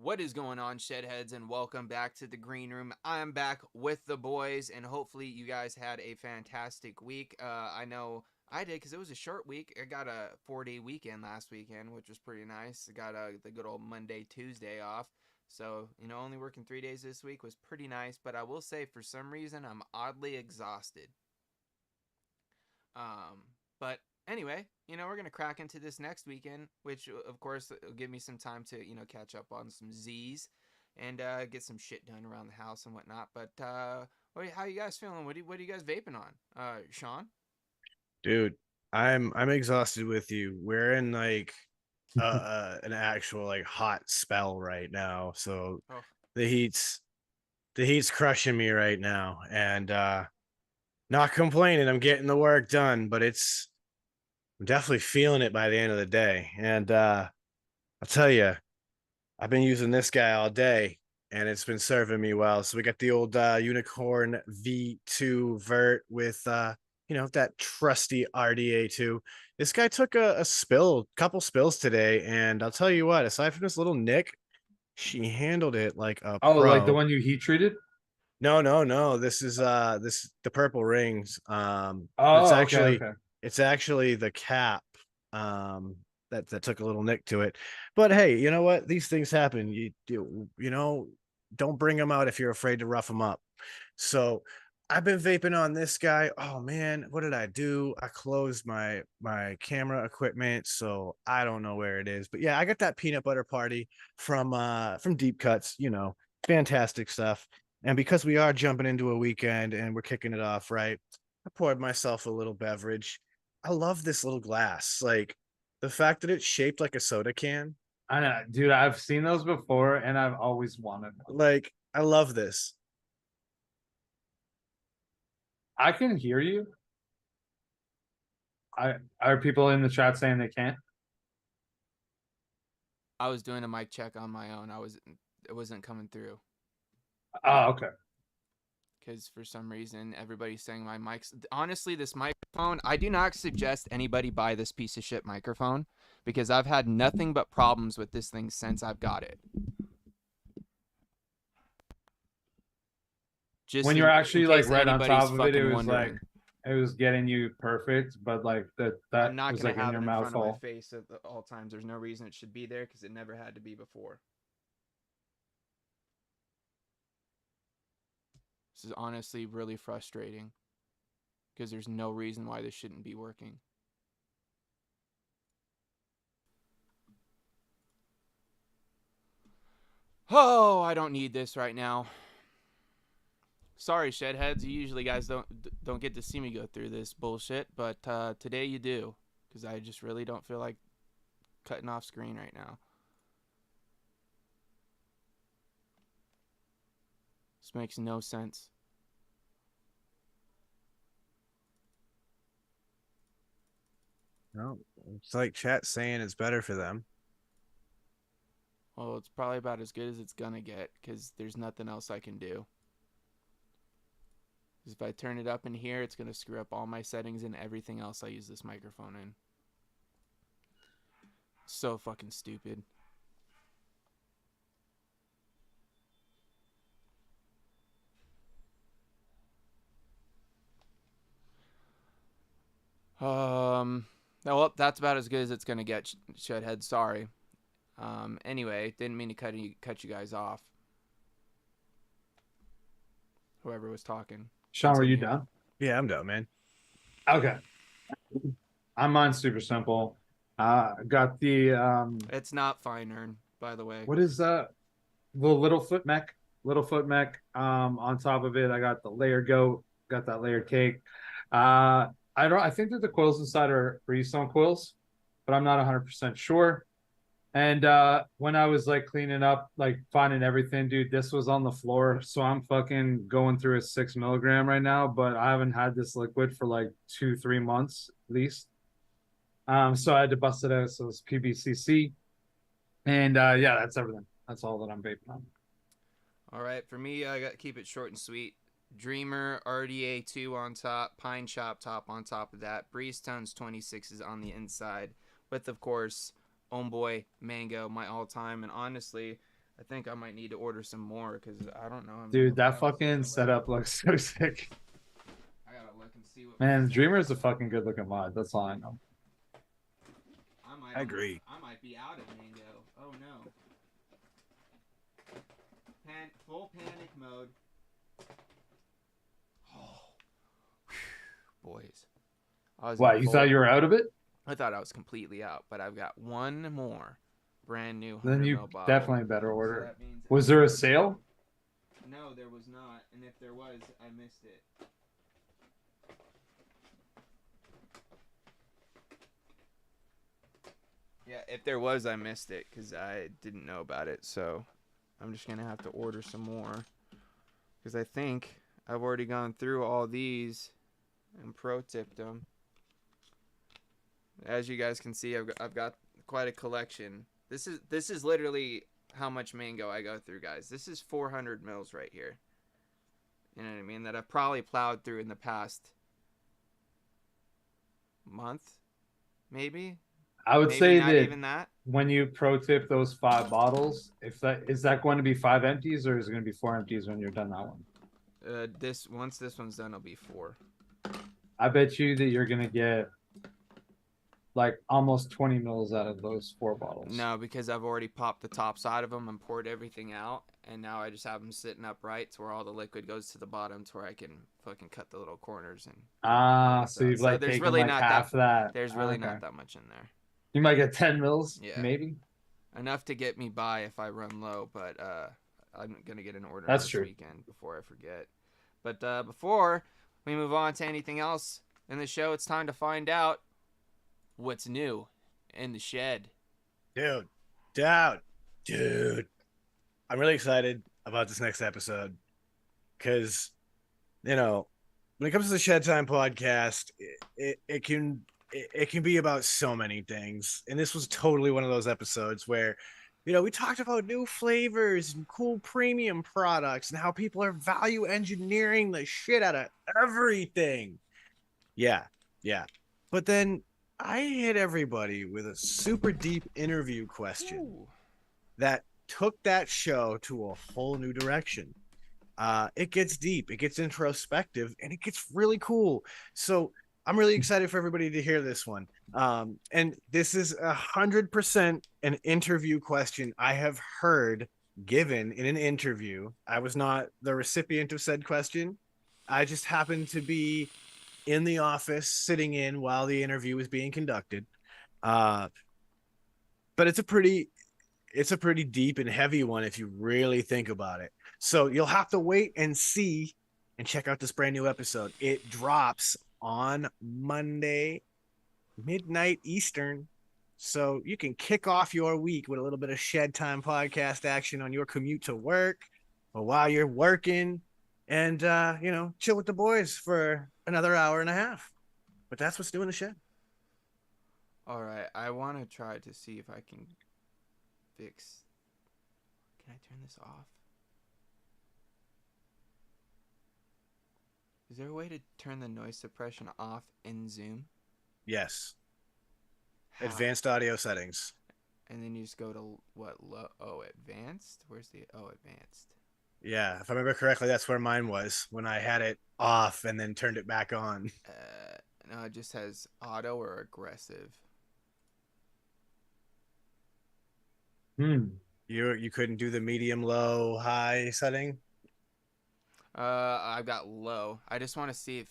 What is going on, Shedheads, and welcome back to the Green Room. I'm back with the boys, and hopefully you guys had a fantastic week. I know I did because it was a short week. I got a 4-day weekend last weekend, which was pretty nice. I got the good old Monday, Tuesday off. So, only working 3 days this week was pretty nice, but I will say for some reason I'm oddly exhausted. But anyway, we're going to crack into this next weekend, which, of course, will give me some time to, catch up on some Z's and get some shit done around the house and whatnot. But how you guys feeling? What are you guys vaping on? Sean? Dude, I'm exhausted with you. We're in like an actual like hot spell right now. So Oh, the heat's the heat's crushing me right now. And not complaining. I'm getting the work done, but I'm definitely feeling it by the end of the day. And I'll tell you, I've been using this guy all day and it's been serving me well. So we got the old Unicorn V2 Vert with that trusty RDA2. This guy took couple spills today, and I'll tell you what, aside from this little nick, she handled it like a Oh, like the pro. one you heat treated? No, no, no. This is the purple rings. It's Oh, okay, actually okay. it's actually the cap that took a little nick to it. But hey, you know what? These things happen. Don't bring them out if you're afraid to rough them up. So I've been vaping on this guy. Oh man, what did I do? I closed my camera equipment, so I don't know where it is. But yeah, I got that peanut butter party from Deep Cuts, fantastic stuff. And because we are jumping into a weekend and we're kicking it off right, I poured myself a little beverage. I love this little glass. Like the fact that it's shaped like a soda can. I know, dude. I've seen those before, and I've always wanted them. Like I love this. I can hear you. I Are people in the chat saying they can't? I was doing a mic check on my own. It wasn't coming through. Oh, okay. Because for some reason everybody's saying my mic's honestly this microphone, I do not suggest anybody buy this piece of shit microphone because I've had nothing but problems with this thing since I've got it. Just When you're in actually like case right on anybody's top of it, it fucking was like wondering. it was getting you perfect, but like that I'm not was gonna like in have your it in mouth front of my hole. face at all times. There's no reason it should be there because it never had to be before. This is honestly really frustrating because there's no reason why this shouldn't be working. Oh, I don't need this right now. Sorry, Shedheads. You usually guys don't get to see me go through this bullshit, but today you do, because I just really don't feel like cutting off screen right now. This makes no sense. No, it's like chat saying it's better for them. Well, it's probably about as good as it's gonna get, because there's nothing else I can do. If I turn it up in here, it's gonna screw up all my settings and everything else I use this microphone in. So fucking stupid. Well, that's about as good as it's gonna get, Shedhead. Sorry. Anyway, didn't mean to cut you guys off. Whoever was talking. Sean, were you Continue. done? Yeah, I'm done, man. Okay. Mine's super simple. Got the It's not fine, Ern, by the way. what is that? The little foot mech. Little foot mech. On top of it, I got the layered goat, got that layered cake. I think that the coils inside are Freestone coils, but I'm not 100% sure. And when I was like cleaning up, like finding everything, dude, this was on the floor. So I'm fucking going through a 6 milligram right now, but I haven't had this liquid for like 2-3 months at least. So I had to bust it out. So it's PBCC. And yeah, that's everything. That's all that I'm vaping on. All right, for me, I got to keep it short and sweet. Dreamer RDA2 on top, Pine Chop top on top of that, Breeze Tones 26s on the inside, with of course Homeboy Mango, my all-time. And honestly, I think I might need to order some more because I don't know. how many Dude, of that those fucking are. setup looks so sick. I gotta look and see what. Man, my Dreamer is a stats are. fucking good looking mod. That's all I know. I agree. I might be out of mango. Oh no. Full panic mode. Oh, boys. I was Why, in you full. thought you were out of it? I thought I was completely out, but I've got one more brand new Then 100 you ml bottle. definitely better So order. that means Was there a sale? No, there was not, and if there was, I missed it. Yeah, if there was, I missed it because I didn't know about it. So I'm just gonna have to order some more because I think I've already gone through all these and pro tipped them. As you guys can see, I've got quite a collection. This is literally how much mango I go through, guys. This is 400 mils right here. You know what I mean? That I've probably plowed through in the past month, maybe. I would Maybe say not that even that. when you pro tip those 5 bottles, if that is that going to be 5 empties or is it going to be 4 empties when you're done that one? Once this one's done, it'll be 4. I bet you that you're going to get like almost 20 mils out of those 4 bottles. No, because I've already popped the top side of them and poured everything out, and now I just have them sitting upright to where all the liquid goes to the bottom, to where I can fucking cut the little corners and. So you've like there's taken really like not half that. There's really not that much in there. You might get 10 mils, Yeah. maybe. Enough to get me by if I run low, but I'm gonna get an order That's this true. weekend before I forget. But before we move on to anything else in the show, it's time to find out what's new in the shed. Dude. I'm really excited about this next episode because, you know, when it comes to the Shed Time podcast, it can be about so many things. And this was totally one of those episodes where, we talked about new flavors and cool premium products and how people are value engineering the shit out of everything. Yeah. But then I hit everybody with a super deep interview question. Ooh. That took that show to a whole new direction. It gets deep, it gets introspective, and it gets really cool. So I'm really excited for everybody to hear this one. And this is 100% an interview question I have heard given in an interview. I was not the recipient of said question. I just happened to be in the office sitting in while the interview was being conducted. But it's a pretty deep and heavy one if you really think about it. So you'll have to wait and see and check out this brand new episode. It drops on Monday, midnight Eastern. So you can kick off your week with a little bit of Shed Time podcast action on your commute to work or while you're working, and chill with the boys for another hour and a half. But that's what's new in the shed. All right, I want to try to see if I can fix. Can I turn this off? Is there a way to turn the noise suppression off in Zoom? Yes. How? Advanced audio settings. And then you just go to what? Advanced? Where's the advanced? Yeah, if I remember correctly, that's where mine was when I had it off and then turned it back on. No, it just has auto or aggressive. You couldn't do the medium, low, high setting? I've got low. I just want to see if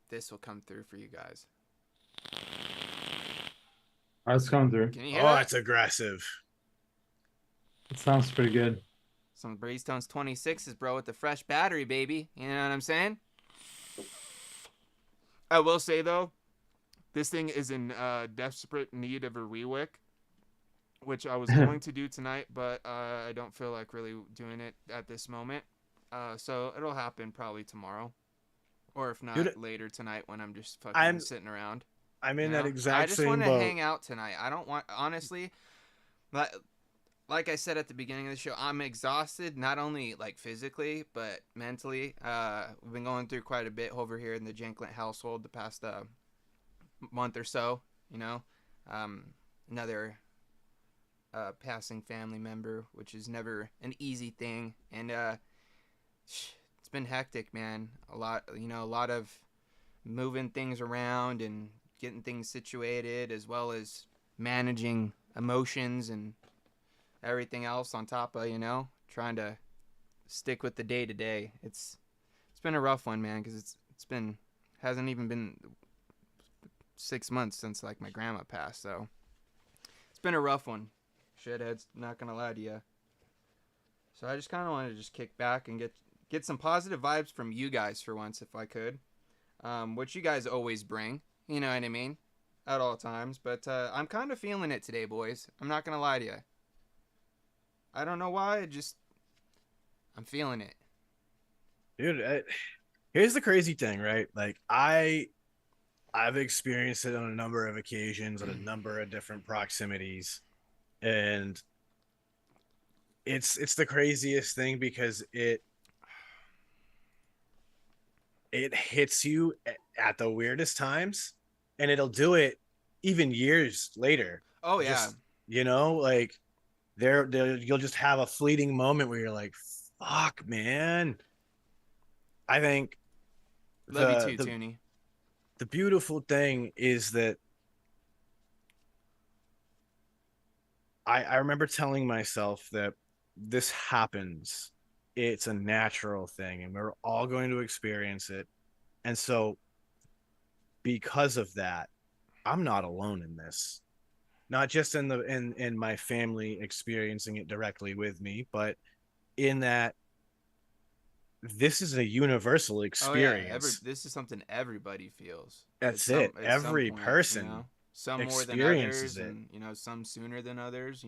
this will come through for you guys. Oh, it's coming through. Can you hear that? It's aggressive. It sounds pretty good. Some Breezetones 26s, bro, with the fresh battery, baby. You know what I'm saying? I will say, though, this thing is in desperate need of a rewick, which I was going to do tonight, but I don't feel like really doing it at this moment. So it'll happen probably tomorrow. Or if not, later tonight when I'm just fucking sitting around. I'm in that exact same boat. I just want to hang out tonight. I don't want, honestly, like I said at the beginning of the show, I'm exhausted, not only like physically, but mentally. We've been going through quite a bit over here in the Jenkland household the past month or so, another passing family member, which is never an easy thing. And it's been hectic, man. A lot of moving things around and getting things situated, as well as managing emotions and everything else on top of, trying to stick with the day to day. It's been a rough one, man, because it's been hasn't even been 6 months since like my grandma passed, so it's been a rough one. Shedheads, not gonna lie to you. So I just kind of wanted to just kick back and get some positive vibes from you guys for once, if I could. Which you guys always bring, you know what I mean, at all times. But I'm kind of feeling it today, boys. I'm not gonna lie to you. I don't know why. I'm feeling it. Dude, here's the crazy thing, right? Like I've experienced it on a number of occasions, on a number of different proximities, and it's the craziest thing because it hits you at the weirdest times, and it'll do it even years later. Oh yeah. Just, like there you'll just have a fleeting moment where you're like, fuck, man. I think Love you the too, the Toonie. the beautiful thing is that I remember telling myself that this happens. It's a natural thing, and we're all going to experience it. And so, because of that, I'm not alone in this. Not just in my family experiencing it directly with me, but in that this is a universal Oh yeah, experience. this is something everybody feels That's it. at some Every point, person Some more than experiences others, it. and some sooner than others.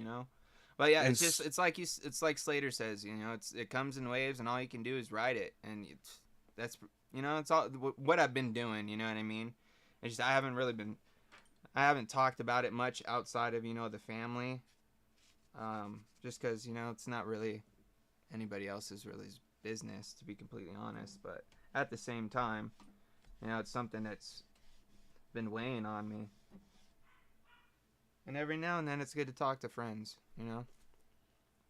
But yeah, And it's like Slater says, it comes in waves, and all you can do is ride it, and that's it's all what I've been doing. You know what I mean? It's just I haven't talked about it much outside of the family, just because it's not really anybody else's really business, to be completely honest. But at the same time, it's something that's been weighing on me. And every now and then it's good to talk to friends.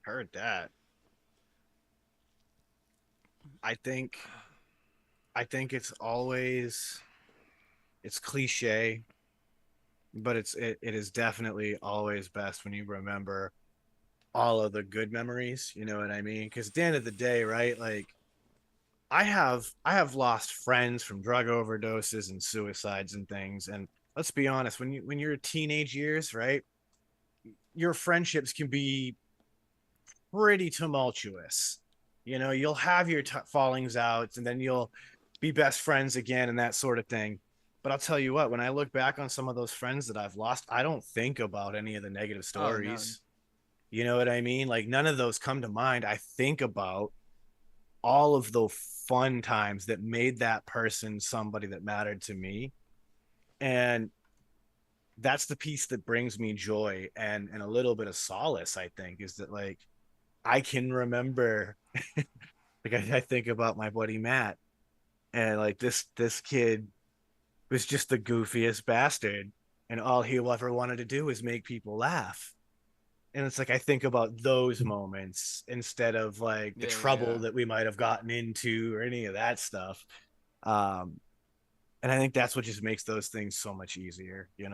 heard that. I think it's cliche, but it is definitely always best when you remember all of the good memories, you know what I mean? Because at the end of the day, right? Like I have lost friends from drug overdoses and suicides and things. And let's be honest, when you're teenage years, right? Your friendships can be pretty tumultuous. You'll have your fallings out, and then you'll be best friends again and that sort of thing. But I'll tell you what, when I look back on some of those friends that I've lost, I don't think about any of the negative Oh no. stories. You know what I mean? Like none of those come to mind. I think about all of the fun times that made that person somebody that mattered to me. And that's the piece that brings me joy and a little bit of solace, I think, is that like I can remember like I think about my buddy Matt, and like this kid was just the goofiest bastard, and all he ever wanted to do was make people laugh. And it's like I think about those moments instead of like the Yeah, trouble yeah, that we might have gotten into or any of that stuff. Um, and I think that's what just makes those things so much easier. for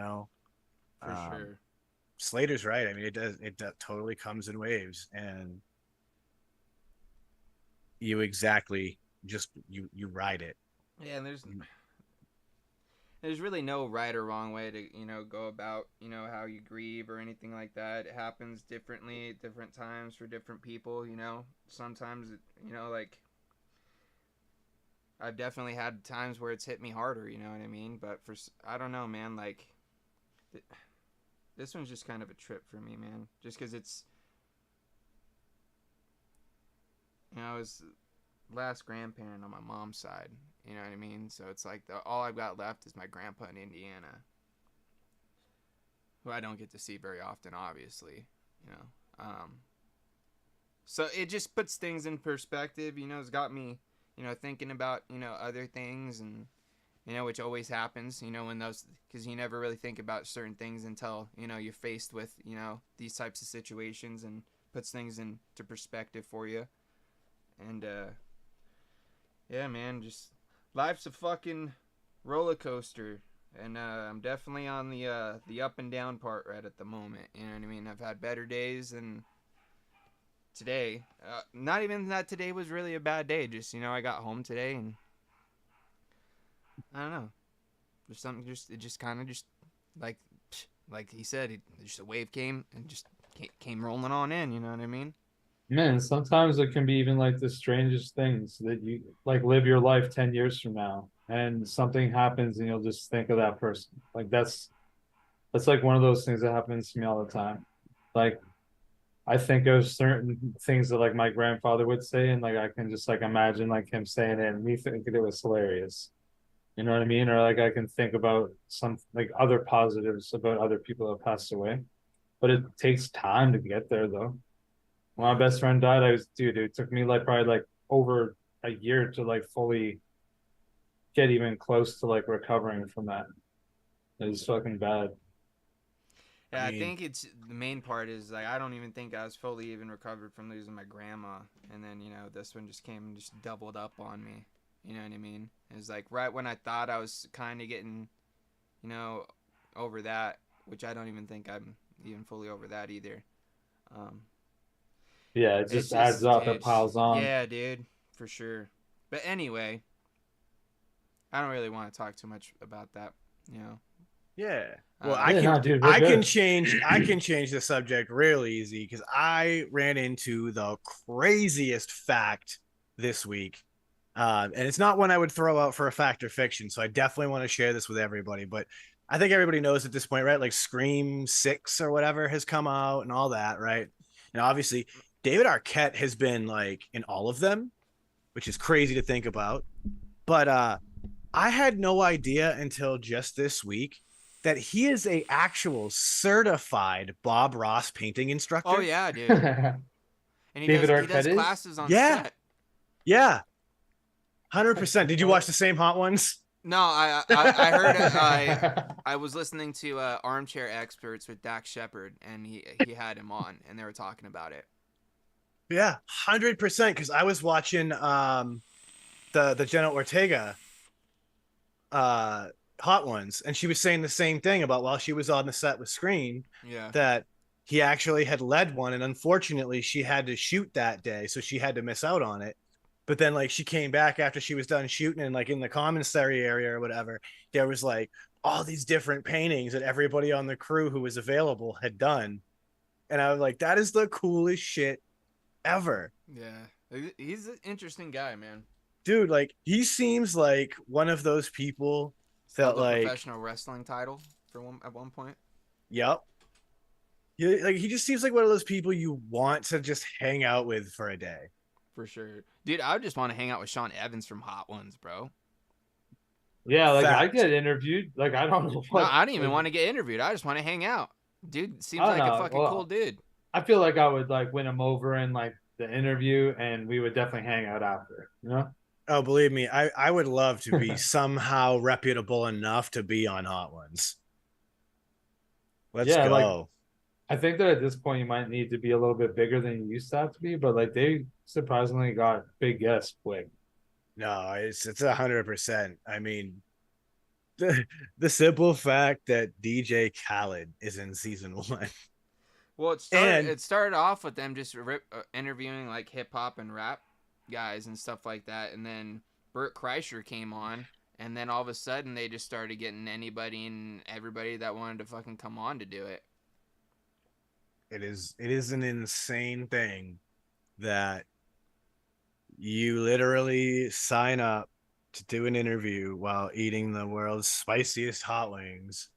Um, sure. Slater's right. I mean, it totally comes in waves, and you exactly just you ride it. Yeah, and there's really no right or wrong way to go about how you grieve or anything like that. It happens differently at different times for different people. Sometimes like I've definitely had times where it's hit me harder, you know what I mean? But I don't know, man, like th- this one's just kind of a trip for me, man. Just cuz it's last grandparent on my mom's side, you know what I mean? So it's like all I've got left is my grandpa in Indiana, who I don't get to see very often, obviously, you know. So it just puts things in perspective, it's got me, thinking about, other things, and you know, which always happens, you know, when those, because you never really think about certain things until, you know, you're faced with, you know, these types of situations, and puts things into perspective for you. And yeah, man, just life's a fucking roller coaster, and I'm definitely on the up and down part right at the moment. You know what I mean? I've had better days than today. Not even that today was really a bad day. Just, you know, I got home today and I don't know. There's something it just kind of just like like he said, just a wave came and just came rolling on in. You know what I mean? Man, sometimes it can be even like the strangest things that you like live your life 10 years from now and something happens and you'll just think of that person. Like that's like one of those things that happens to me all the time. Like I think of certain things that like my grandfather would say, and like I can just like imagine like him saying it and me thinking it was hilarious. You know what I mean? Or like I can think about some like other positives about other people that passed away. But it takes time to get there though. When my Yeah. best friend died, dude, it took me like probably like over a year to like fully get even close to like recovering from that. It was fucking bad. I Yeah, I mean, think it's the main part is like I don't even think I was fully even recovered from losing my grandma, and then, you know, this one just came and just doubled up on me. You know what I mean? It was like right when I thought I was kind of getting, you know, over that, which I don't even think I'm even fully over that either. Um, Yeah, it it's just adds just, up, it piles on. yeah, dude, for sure. But anyway, I don't really want to talk too much about that. You know, yeah. Well, uh, Yeah, no, dude, we're good. I can change the subject real easy because I ran into the craziest fact this week. And it's not one I would throw out for a fact or fiction, so I definitely want to share this with everybody. But I think everybody knows at this point, right? Like Scream 6 or whatever has come out and all that, right? And obviously, David Arquette has been like in all of them, which is crazy to think about. But I had no idea until just this week that he is a actual certified Bob Ross painting oh instructor. yeah, dude, and David he does Arquette is? classes on Yeah, set. yeah, I 100%. Did didn't you know watch that. the same Hot Ones? No, I heard I was listening to Armchair Experts with Dax Shepard, and he had him on, and they were talking about it. Yeah, 100%. Because I was watching the Jenna Ortega uh Hot Ones, and she was saying the same thing about while she was on the set with Screen Yeah, that he actually had led one, and unfortunately she had to shoot that day, so she had to miss out on it. But then like she came back after she was done shooting, and like in the commissary area or whatever, there was like all these different paintings that everybody on the crew who was available had done. And I was like, that is the coolest shit ever. yeah, he's an interesting guy, man. Dude, like he seems like one of those people He's that held a like, professional wrestling title for one at one point, yep. Like he just seems like one of those people you want to just hang out with for a day. for sure. Dude, I would just want to hang out with Sean Evans from Hot Ones, bro. Yeah, like I Fact. get interviewed. Like I don't know No, what I didn't even like want to get interviewed. I just want to hang out. Dude seems I don't like a know. fucking cool Well, dude. I feel like I would like win him over in like the interview and we would definitely hang out after, you know? Oh, believe me, I would love to be somehow reputable enough to be on Hot Ones. Let's Yeah, like go. I think that at this point you might need to be a little bit bigger than you used to have to be, but like they surprisingly got big guests quick. No, it's 100%. I mean, the simple fact that DJ Khaled is in season one, Well, and it started off with them just interviewing like hip hop and rap guys and stuff like that, and then Burt Kreischer came on, and then all of a sudden they just started getting anybody and everybody that wanted to fucking come on to do it. it is an insane thing that you literally sign up to do an interview while eating the world's spiciest hot wings,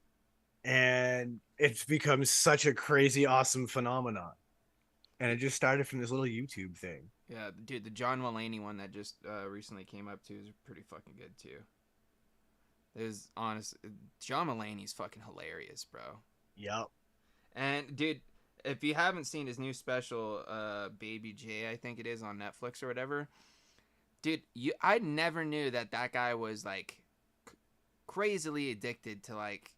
and it's become such a crazy awesome phenomenon. And it just started from this little YouTube thing. Yeah, dude, the John Mulaney one that just recently came up too is pretty fucking good too. Is honest, John Mulaney's fucking hilarious, bro. Yep. And dude, if you haven't seen his new special, Baby J, I think it is on Netflix or whatever, dude, I never knew that guy was like crazily addicted to like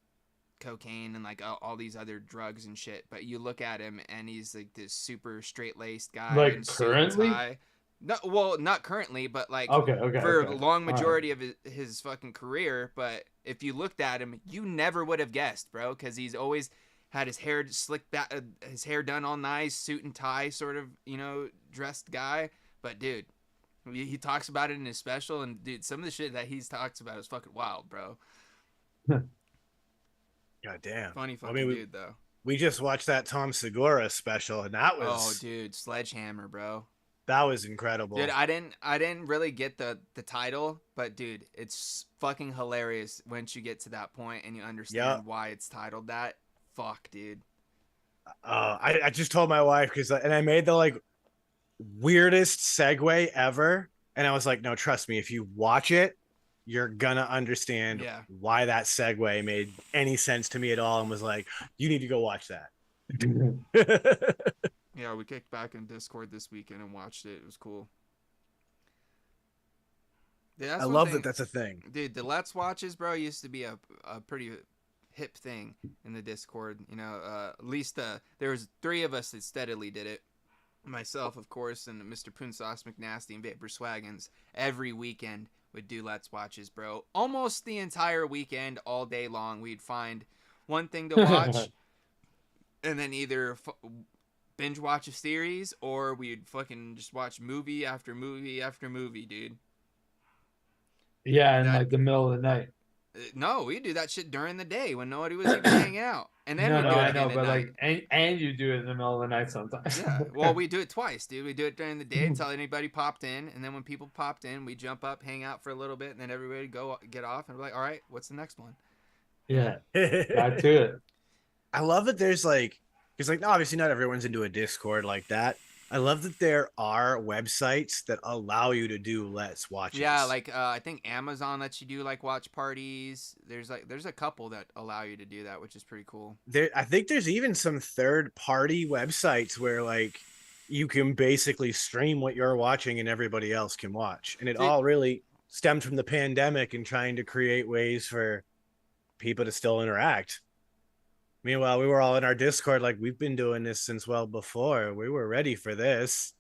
cocaine and like all these other drugs and shit. But you look at him and he's like this super straight laced guy in Like suit and currently? tie. No, well, not currently, but like Okay, okay, for a okay. long All right. majority of his fucking career. But if you looked at him, you never would have guessed, bro, because he's always had his hair slicked back, his hair done all nice, suit and tie, sort of, you know, dressed guy. But dude, he talks about it in his special, and dude, some of the shit that he talks about is fucking wild, bro. God damn. Funny I fucking mean, dude, though. we just watched that Tom Segura special, and that Oh, was dude, Sledgehammer, bro. incredible. Dude, I didn't really get the title, but dude, it's fucking hilarious once you get to that point and you understand why it's titled that. Fuck, dude. I just told my wife and I made the like weirdest segue ever, and I was like, no, trust me, if you watch it, you're gonna understand why that segue made any sense to me at all, and was like, you need to go watch that. Yeah, we kicked back in Discord this weekend and watched it. It was cool. Yeah, I love that that's a thing. Dude, the Let's Watches, bro, used to be a pretty hip thing in the Discord. You know, at least there was 3 of us that steadily did it. Myself, of course, and Mr. Poonsauce McNasty and Vapor Swaggins. Every weekend would do Let's Watches, bro. Almost the entire weekend, all day long, we'd find one thing to watch, and then either binge watch a series, or we'd fucking just watch movie after movie after movie, dude. Yeah, in like the middle of the night. No, we do that shit during the day when nobody was even hanging out, and then we do it again at night. Like, and you do it in the middle of the night sometimes. Yeah, well, we do it twice, dude. We do it during the day until anybody popped in, and then when people popped in, we jump up, hang out for a little bit, and then everybody go get off, and we're like, all right, what's the next one? Yeah, back to it. I love that there's like, because like obviously not everyone's into a Discord like that. I love that there are websites that allow you to do Let's Watches. Yeah, like I think Amazon lets you do like watch parties. There's a couple that allow you to do that, which is pretty cool. I think there's even some third-party websites where like you can basically stream what you're watching and everybody else can watch. And it all really stemmed from the pandemic and trying to create ways for people to still interact. Meanwhile, we were all in our Discord like, we've been doing this since well before. We were ready for this.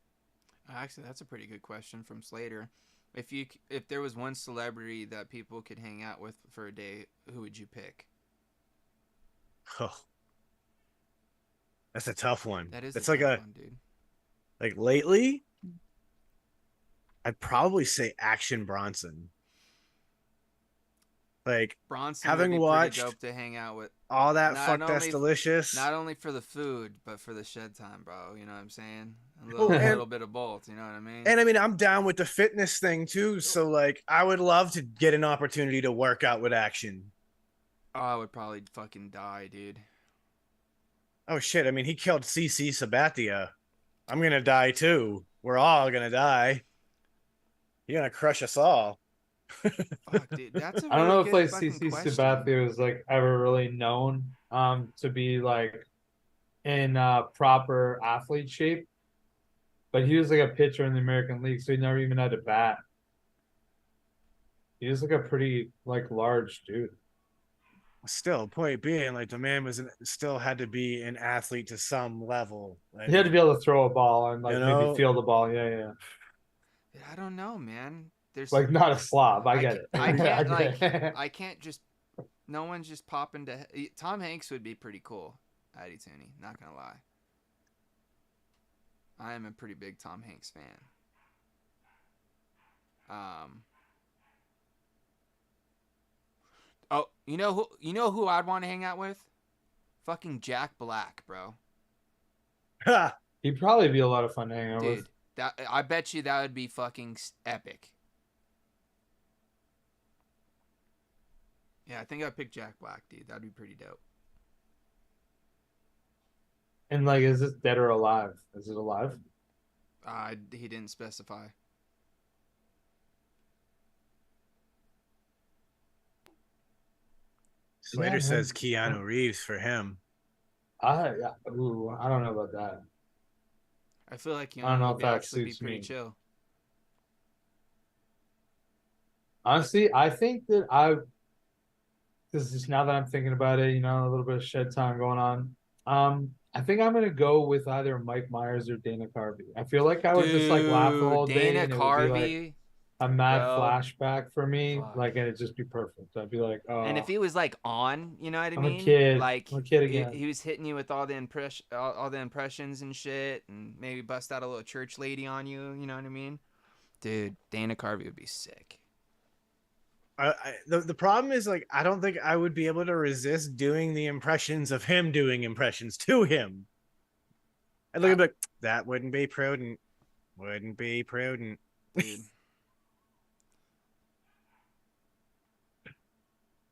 Actually, that's a pretty good question from Slater. If there was one celebrity that people could hang out with for a day, who would you pick? Oh, that's a tough one. That's like tough one, dude. Like lately, I'd probably say Action Bronson. Like Bronson having watched dope to hang out with all that fuck that's delicious. Not only for the food, but for the shed time, bro. You know what I'm saying? A little bit of both. You know what I mean? And I mean, I'm down with the fitness thing too. So like, I would love to get an opportunity to work out with Action. Oh, I would probably fucking die, dude. Oh shit! I mean, he killed CC Sabathia. I'm gonna die too. We're all gonna die. You're gonna crush us all. Fuck, dude, that's I don't know if like CC Sabathia was like ever really known to be like in proper athlete shape, but he was like a pitcher in the American League, so he never even had a bat. He was like a pretty like large dude. Still, point being, like the man still had to be an athlete to some level. Like, he had to be able to throw a ball and like maybe feel the ball. Yeah. I don't know, man. There's like not a slob. I get it. I can't just. No one's just popping to. Tom Hanks would be pretty cool. Addy Tooney, not gonna lie. I am a pretty big Tom Hanks fan. Oh, you know who I'd want to hang out with? Fucking Jack Black, bro. He'd probably be a lot of fun to hang out with. Dude, I bet you that would be fucking epic. Yeah, I think I'd pick Jack Black, dude. That'd be pretty dope. And like, is this dead or alive? Is it alive? He didn't specify. Slater says Keanu Reeves for him. I don't know about that. I feel like Keanu would actually be pretty chill. Honestly, I think that this is now that I'm thinking about it, a little bit of shed time going on. I think I'm gonna go with either Mike Myers or Dana Carvey. I feel like I would just like laugh the Dude, whole day, Dana and it would be like Carvey, a mad bro. flashback for me. Fuck. Like, and it'd just be perfect. I'd be like, And if oh, he was like on, you know what I I'm a mean? kid. Like I'm a kid he, again. he was hitting you with all the all the impressions and shit, and maybe bust out a little church lady on you. You know what I mean? Dude, Dana Carvey would be sick. The problem is like I don't think I would be able to resist doing the impressions of him doing impressions to him. And look at like that wouldn't be prudent. Wouldn't be prudent. Dude.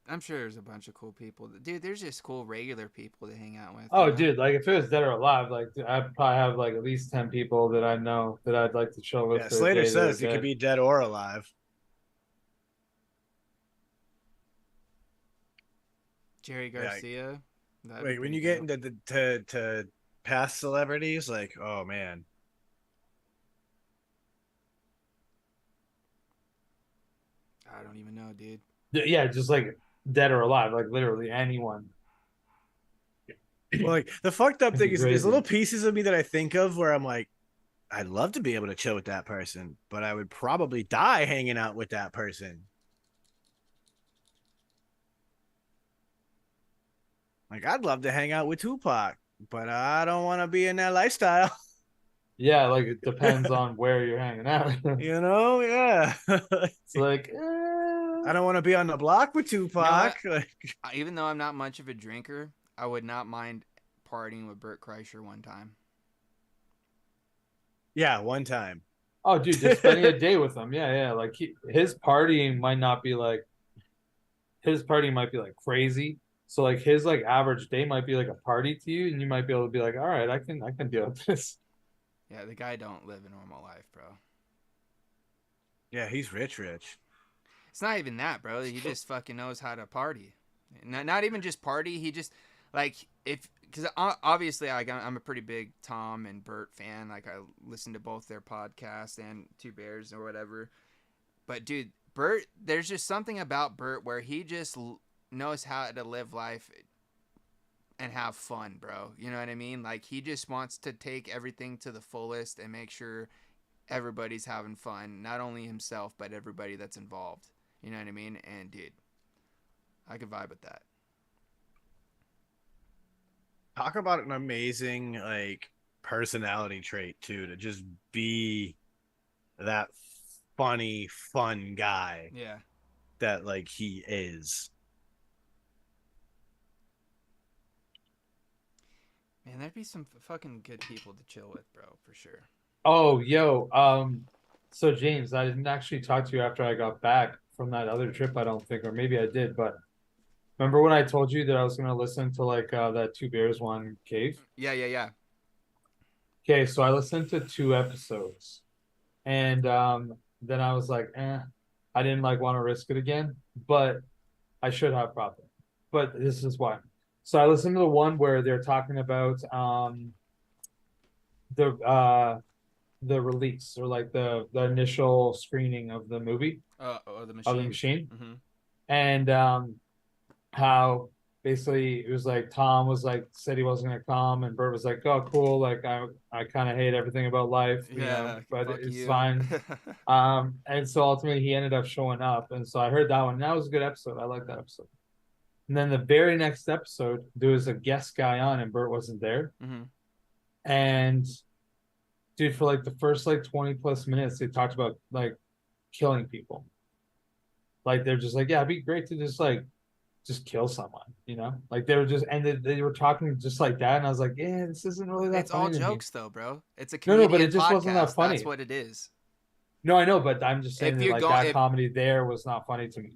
I'm sure there's a bunch of cool people. Dude, there's just cool regular people to hang out with. Oh, you know? dude, like if it was dead or alive, like I'd probably have like at least 10 people that I know that I'd like to chill with Yeah, for a Slater day that are says he could dead. be dead or alive. Jerry Garcia. Wait, when you get into to past celebrities, like, oh man. I don't even know, dude. Yeah, just like dead or alive, like literally anyone. Well, like the fucked up It'd be thing is there's crazy. little pieces of me that I think of where I'm like, I'd love to be able to chill with that person, but I would probably die hanging out with that person. Like, I'd love to hang out with Tupac, but I don't want to be in that lifestyle. Yeah, like it depends on where you're hanging out. You know? Yeah. It's like, I don't want to be on the block with You know what? Tupac. Like, Even though I'm not much of a drinker, I would not mind partying with Bert Kreischer one time. yeah, one time. oh, dude, just spending a day with them. Yeah, yeah. Like his partying might be like crazy. So like his like average day might be like a party to you, and you might be able to be like, all right, I can deal with this. Yeah, the guy don't live a normal life, bro. Yeah, he's rich. It's not even that, bro. He just fucking knows how to party. Not even just party. He just like because obviously I'm a pretty big Tom and Bert fan. Like I listen to both their podcasts and Two Bears or whatever. But dude, Bert, there's just something about Bert where he just knows how to live life and have fun, bro. You know what I mean? Like he just wants to take everything to the fullest and make sure everybody's having fun, not only himself but everybody that's involved. You know what I mean? And dude, I could vibe with that. Talk about an amazing like personality trait too, to just be that funny, fun guy Yeah. that like he is. Man, there'd be some fucking good people to chill with, bro, for sure. Oh, yo, so James, I didn't actually talk to you after I got back from that other trip, I don't think, or maybe I did, but remember when I told you that I was gonna listen to like that Two Bears One Cave? Yeah. Okay, so I listened to 2 episodes, and then I was like, I didn't like want to risk it again, but I should have probably. But this is why. So I listened to the one where they're talking about the the release or like the initial screening of the movie Oh, the of the machine. machine, Mm-hmm. and how basically it was like Tom was like said he wasn't gonna come, and Bert was like, oh cool, like I kind of hate everything about life, Yeah, but fuck it's you. fine. And so ultimately he ended up showing up, and so I heard that one, and that was a good episode. I like that episode. And then the very next episode there was a guest guy on, and Bert wasn't there. Mm-hmm. And dude, for like the first like 20 plus minutes they talked about like killing people. Like they're just like, yeah, it'd be great to just kill someone, like they were just, and they were talking just like that, and I was like, yeah, this isn't really that It's funny all to me. jokes, though, bro. It's a No, but comedian it just podcast. wasn't that funny. That's what it is. No, I know, but I'm just saying If that you're like going, that comedy there was not funny to me.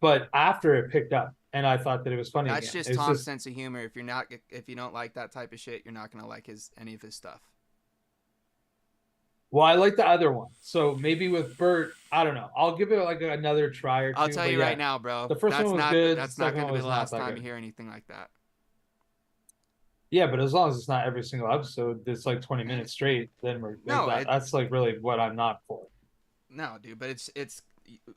But after it picked up, and I thought that it was funny that's again. just It's Tom's just, sense of humor. If you don't like that type of shit, you're not gonna like any of his stuff. well, I like the other one. So maybe with Bert, I don't know. I'll give it like another try or two. I'll tell but you yeah, right now, bro. the first that's one was not good. that's The not second gonna one be was the not last that time good. you hear anything like that. Yeah, but as long as it's not every single episode, it's like 20 minutes straight, then No, that's like really what I'm not for. No, dude, but it's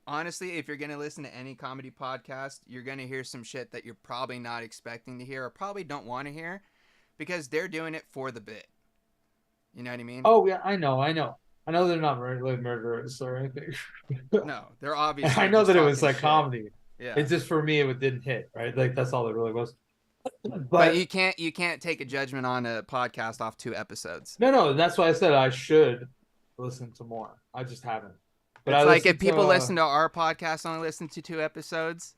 honestly, if you're gonna listen to any comedy podcast, you're gonna hear some shit that you're probably not expecting to hear or probably don't want to hear, because they're doing it for the bit. You know what I mean? Oh yeah, I know. I know they're not like murderers or anything. No, they're obviously I know just that it was talking like shit. comedy. Yeah. It's just for me, it didn't hit, right? Like that's all it really was. But But you can't take a judgment on a podcast off 2 episodes. no, that's why I said I should listen to more. I just haven't. But It's I like if listened people to, listen to our podcast, only listen to 2 episodes.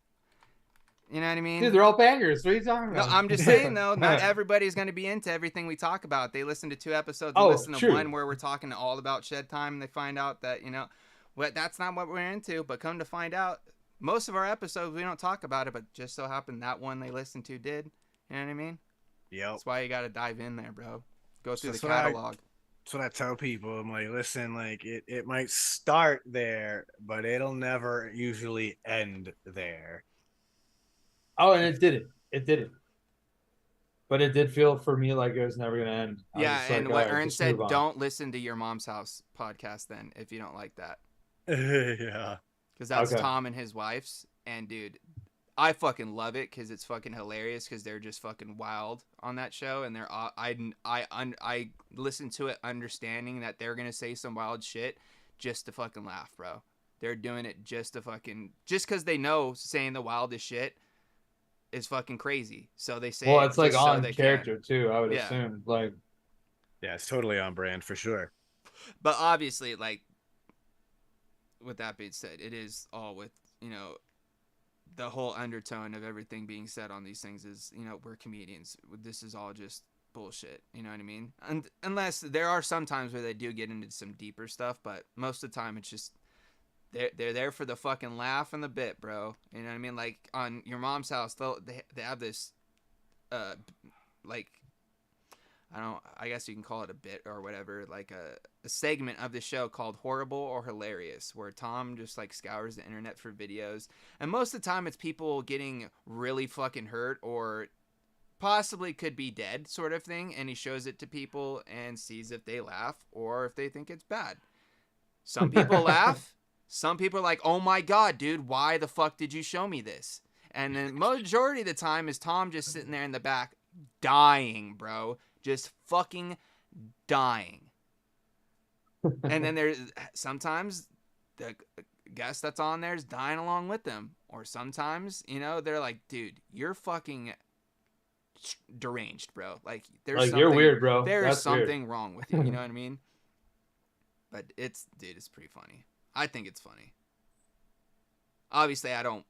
You know what I mean? dude, they're all bangers. What are you talking No, about? I'm just saying though, not everybody's going to be into everything we talk about. They listen to 2 episodes and Oh, listen to true. one where we're talking all about Shed Time, and they find out that, that's not what we're into. But come to find out, most of our episodes we don't talk about it, but just so happened that one they listened to did. You know what I mean? Yep. That's why you got to dive in there, bro. Go through That's the what I- catalog. That's what I tell people. I'm like, listen, like it might start there, but it'll never usually end there. Oh, and it didn't. It didn't. But it did feel for me like it was never gonna end. Yeah, and like, what all right, Ern just said, move on. don't listen to your mom's house podcast then if you don't like that. Yeah. Because that's Okay. Tom and his wife's. And, dude, I fucking love it because it's fucking hilarious because they're just fucking wild on that show. And I listen to it understanding that they're going to say some wild shit just to fucking laugh, bro. They're doing it just because they know saying the wildest shit is fucking crazy. So they say Well, it it's like just so on they character too, I would Yeah. assume. Like, Yeah, it's totally on brand for sure. But obviously, like, with that being said, it is all with, the whole undertone of everything being said on these things is, we're comedians. This is all just bullshit. You know what I mean? And unless there are some times where they do get into some deeper stuff, but most of the time it's just they're there for the fucking laugh and the bit, bro. You know what I mean? Like on your mom's house, they have this, like, I guess you can call it a bit or whatever, like a segment of the show called Horrible or Hilarious, where Tom just like scours the internet for videos. And most of the time it's people getting really fucking hurt or possibly could be dead sort of thing. And he shows it to people and sees if they laugh or if they think it's bad. Some people laugh. Some people are like, oh my God, dude, why the fuck did you show me this? And the majority of the time is Tom just sitting there in the back dying, bro. Just fucking dying. And then there's sometimes the guest that's on there is dying along with them. Or sometimes, they're like, dude, you're fucking deranged, bro. Like, there's like something, you're weird, bro. There's That's something weird. wrong with you. You know what I mean? But it's pretty funny. I think it's funny. Obviously, I don't,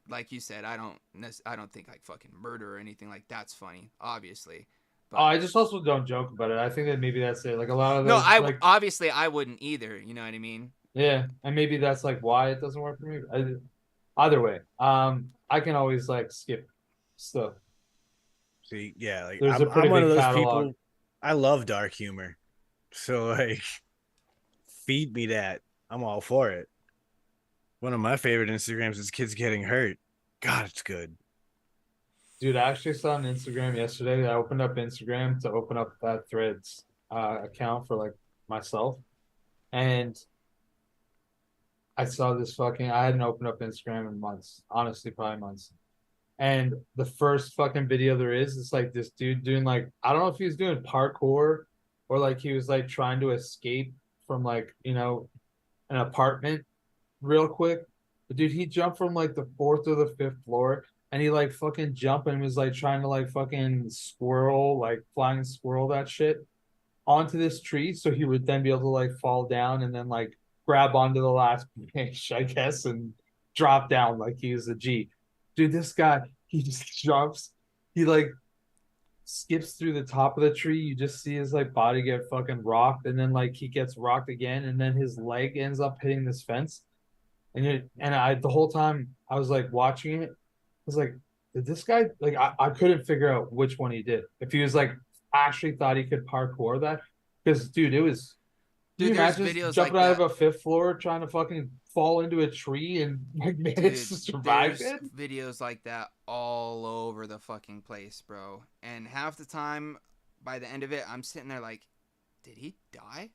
like you said, I don't think like fucking murder or anything like that's funny. Obviously. But, I just also don't joke about it. I think that maybe that's it. Like a lot of those, obviously I wouldn't either. You know what I mean? yeah, and maybe that's like why it doesn't work for me. Either way, I can always like skip stuff. See, yeah, like There's a I'm pretty one of big those catalog. people. I love dark humor, so like, feed me that. I'm all for it. One of my favorite Instagrams is kids getting hurt. God, it's good. Dude, I actually saw on Instagram yesterday. I opened up Instagram to open up that Threads account for like myself, and I saw this fucking. I hadn't opened up Instagram in months, honestly, probably months. And the first fucking video there is, it's like this dude doing like I don't know if he was doing parkour or like he was like trying to escape from like an apartment real quick. But dude, he jumped from like the 4th or the 5th floor and he like fucking jumped and was like trying to like fucking flying squirrel that shit onto this tree so he would then be able to like fall down and then like grab onto the last branch, I guess, and drop down like he was a G. Dude, this guy, he just jumps. He like skips through the top of the tree. You just see his like body get fucking rocked, and then like he gets rocked again, and then his leg ends up hitting this fence. And I the whole time I was like watching it, I was like, did this guy like I couldn't figure out which one he did. If he was like actually thought he could parkour that, because dude, it was. Dude, Can you there's imagine videos jumping like out that. of a 5th floor trying to fucking fall into a tree and like manage to survive there's it? videos like that all over the fucking place, bro. And half the time, by the end of it, I'm sitting there like, did he die?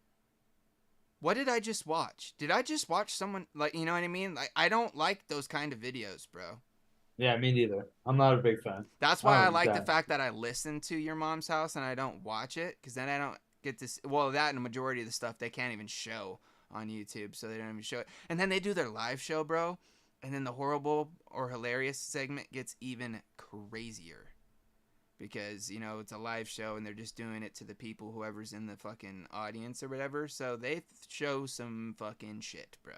what did I just watch? Did I just watch someone, like, you know what I mean? Like, I don't like those kind of videos, bro. Yeah, me neither. I'm not a big fan. That's I why don't I eat like the that. fact that I listen to Your Mom's House and I don't watch it, because then I don't get to well, that and the majority of the stuff they can't even show on YouTube, so they don't even show it. And then they do their live show, bro, and then the horrible or hilarious segment gets even crazier. Because, you know, it's a live show and they're just doing it to the people, whoever's in the fucking audience or whatever. So they show some fucking shit, bro.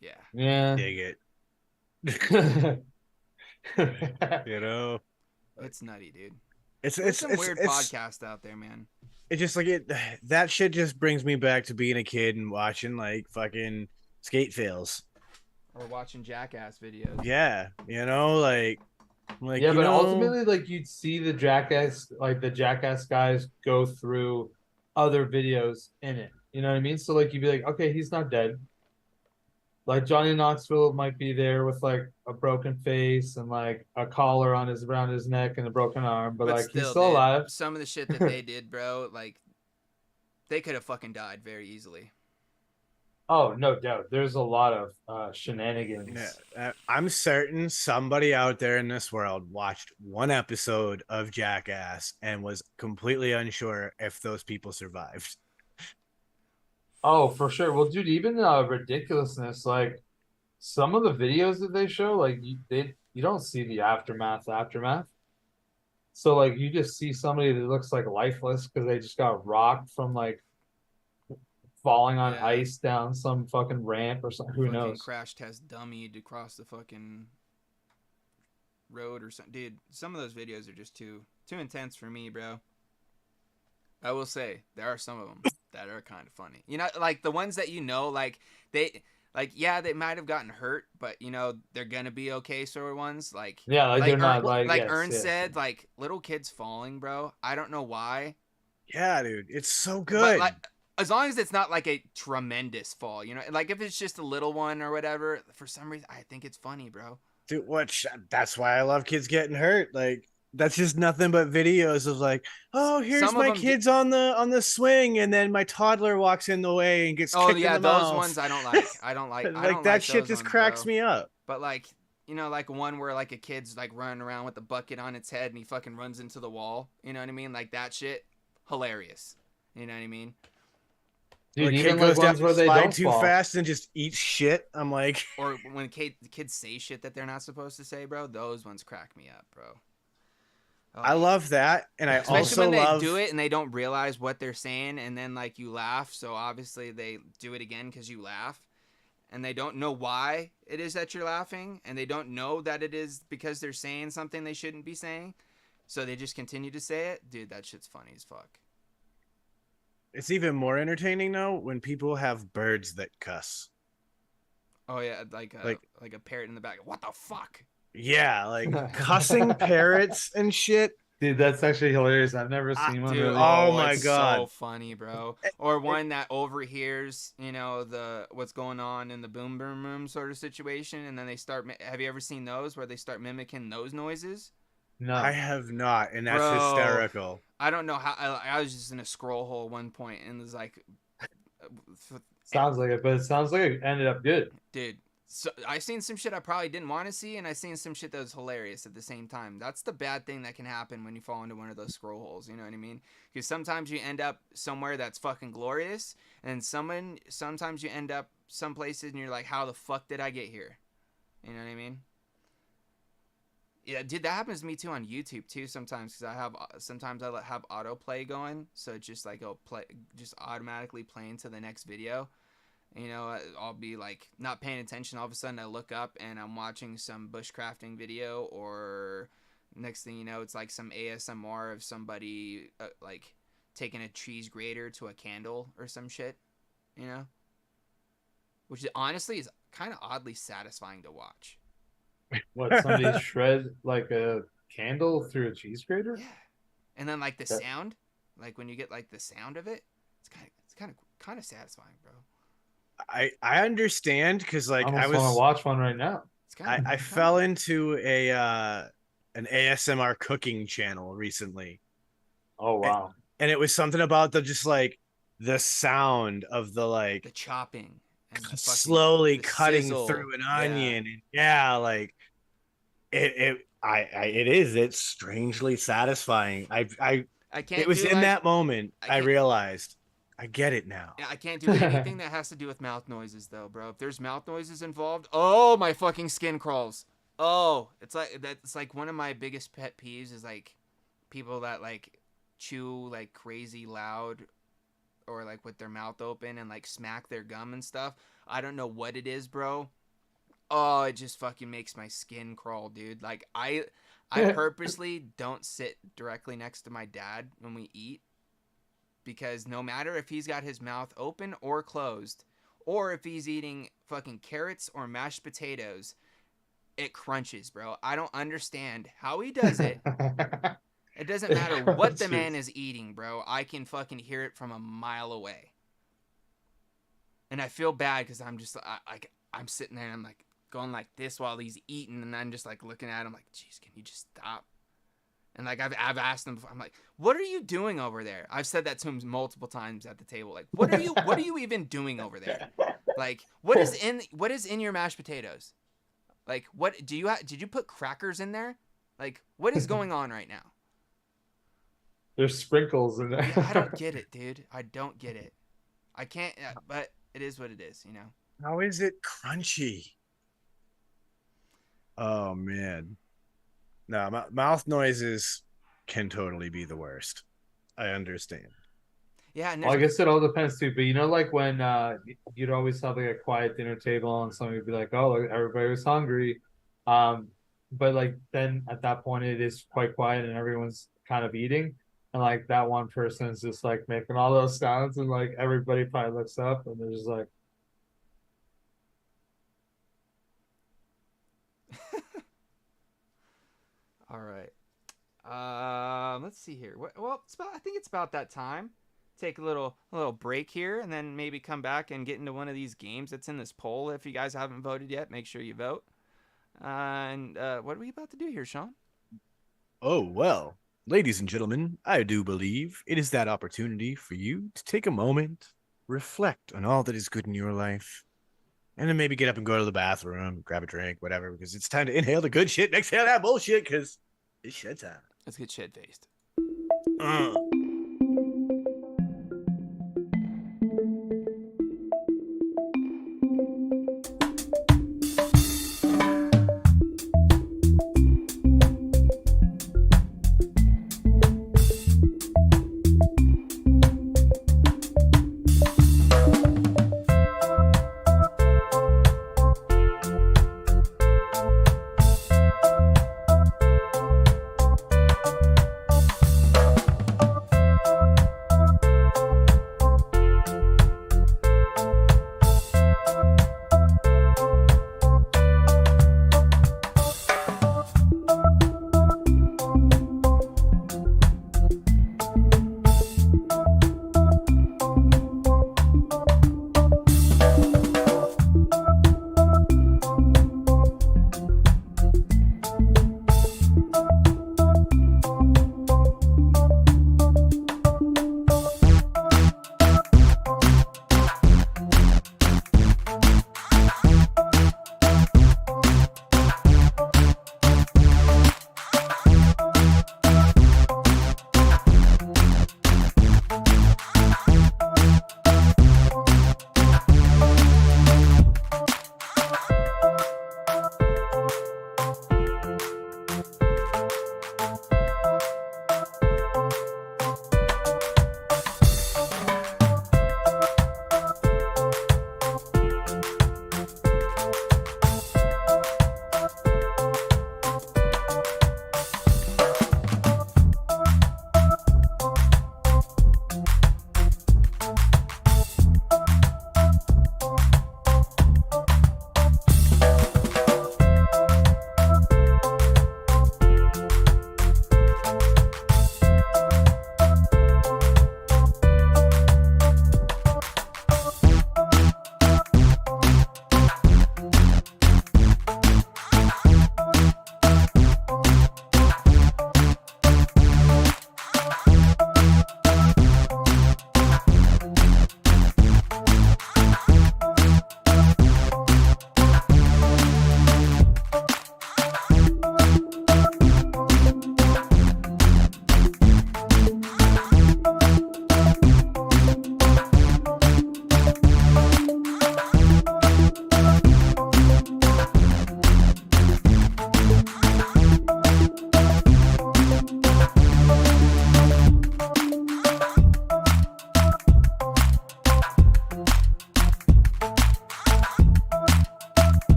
Yeah. Yeah. Dig it. You know, It's nutty, dude. it's There's it's some it's weird it's podcasts out there, man. it's just like it. That shit just brings me back to being a kid and watching like fucking skate fails. Or watching Jackass videos. Yeah, like Yeah, you but know, ultimately, like you'd see the Jackass guys go through other videos in it. You know what I mean? So like you'd be like, okay, he's not dead. Like Johnny Knoxville might be there with like a broken face and like a collar on his around his neck and a broken arm, but like he's still dude, alive. some of the shit that they did, bro, like, they could have fucking died very easily. Oh, no doubt. There's a lot of shenanigans. I'm certain somebody out there in this world watched one episode of Jackass and was completely unsure if those people survived. Oh, for sure. Well, dude, even ridiculousness, like some of the videos that they show, like you don't see the aftermath. So like you just see somebody that looks like lifeless because they just got rocked from like falling on Yeah. ice down some fucking ramp or something. Who Fucking knows? crash test dummy to cross the fucking road or something. Dude, some of those videos are just too intense for me, bro. I will say there are some of them that are kind of funny. You know, like the ones that, you know, like they might have gotten hurt, but you know they're gonna be okay. Sort of ones, like, Yeah, like they're not like yes, Ern yes. said, like little kids falling, bro. I don't know why, Yeah, dude, it's so but good. like, as long as it's not like a tremendous fall, you know, like if it's just a little one or whatever, for some reason I think it's funny, bro. Dude, that's why I love kids getting hurt. Like that's just nothing but videos of like, oh, here's Some of my them kids on the swing, and then my toddler walks in the way and gets Oh kicked in yeah, the those mouth. ones I don't like. I don't like. I Like don't that like shit those just ones, cracks bro. me up. But like, you know, like one where like a kid's like running around with a bucket on its head and he fucking runs into the wall. You know what I mean? Like that shit, hilarious. You know what I mean? Dude, Or a even kid like goes down ones the where they slide don't too fall. fast and just eats shit. I'm like, Or when kids say shit that they're not supposed to say, bro. Those ones crack me up, bro. Oh, I love that, and I especially also when they love do it and they don't realize what they're saying, and then like you laugh. So obviously they do it again because you laugh. And they don't know why it is that you're laughing, and they don't know that it is because they're saying something they shouldn't be saying, so they just continue to say it. Dude, that shit's funny as fuck. It's even more entertaining though when people have birds that cuss. Oh yeah, like a parrot in the back. What the fuck? Yeah, like cussing parrots and shit. Dude, that's actually hilarious. I've never seen one Dude, really. Oh my it's God. so funny, bro. Or one that overhears, you know, what's going on in the boom room sort of situation, and then they start. Have you ever seen those where they start mimicking those noises? No. I have not, and that's Bro. hysterical. I don't know how. I was just in a scroll hole at one point, and it was like, Sounds like it, but it sounds like it ended up good. dude. So I seen some shit I probably didn't want to see, and I seen some shit that was hilarious at the same time. That's the bad thing that can happen when you fall into one of those scroll holes. You know what I mean? Because sometimes you end up somewhere that's fucking glorious, and sometimes you end up some places and you're like, how the fuck did I get here? You know what I mean? Yeah, dude, that happens to me too on YouTube too sometimes, because I have autoplay going, so it's just like it'll play, just automatically playing to the next video. You know, I'll be like not paying attention. All of a sudden, I look up and I'm watching some bushcrafting video, or next thing you know, it's like some ASMR of somebody like taking a cheese grater to a candle or some shit. You know, which honestly is kind of oddly satisfying to watch. What, somebody shred like a candle through a cheese grater? Yeah, and then like the sound, like when you get like the sound of it, it's kind of satisfying, bro. I understand because like I almost want to watch one right now. I fell into an ASMR cooking channel recently. Oh wow. And it was something about the just like the sound of the The chopping and the fucking, slowly the cutting sizzle. through an Yeah. onion. And yeah, like it's strangely satisfying. I It can't was do in like that moment I can't- realized I get it now. I can't do anything that has to do with mouth noises though, bro. If there's mouth noises involved, oh my fucking skin crawls. Oh, it's like one of my biggest pet peeves is like people that like chew like crazy loud or like with their mouth open and like smack their gum and stuff. I don't know what it is, bro. Oh, it just fucking makes my skin crawl, dude. Like I purposely don't sit directly next to my dad when we eat because no matter if he's got his mouth open or closed or if he's eating fucking carrots or mashed potatoes, it crunches, bro. I don't understand how he does it. It doesn't matter what the man is eating, bro. I can fucking hear it from a mile away. And I feel bad because I'm just I'm sitting there and I'm like going like this while he's eating, and I'm just like looking at him like, geez, can you just stop? And like I've asked him before, I'm like, what are you doing over there? I've said that to him multiple times at the table. Like, what are you even doing over there? Like, what is in your mashed potatoes? Like, what did you put crackers in there? Like, what is going on right now? There's sprinkles in there. Yeah, I don't get it, dude. I don't get it. I can't, but it is what it is, you know? How is it crunchy? Oh, man. No, mouth noises can totally be the worst. I understand. Yeah, and Well, I guess it all depends too. But you know, like when you'd always have like a quiet dinner table, and somebody would be like, "Oh, like, everybody was hungry," but like then at that point it is quite quiet and everyone's kind of eating, and like that one person's just like making all those sounds, and like everybody probably looks up and they're just like, all right. Let's see here. Well, I think it's about that time. Take a little break here, and then maybe come back and get into one of these games that's in this poll. If you guys haven't voted yet, make sure you vote. And what are we about to do here, Sean? Oh, well, ladies and gentlemen, I do believe it is that opportunity for you to take a moment, reflect on all that is good in your life, and then maybe get up and go to the bathroom, grab a drink, whatever, because it's time to inhale the good shit, exhale that bullshit, because it's shed time. Let's get shed-faced.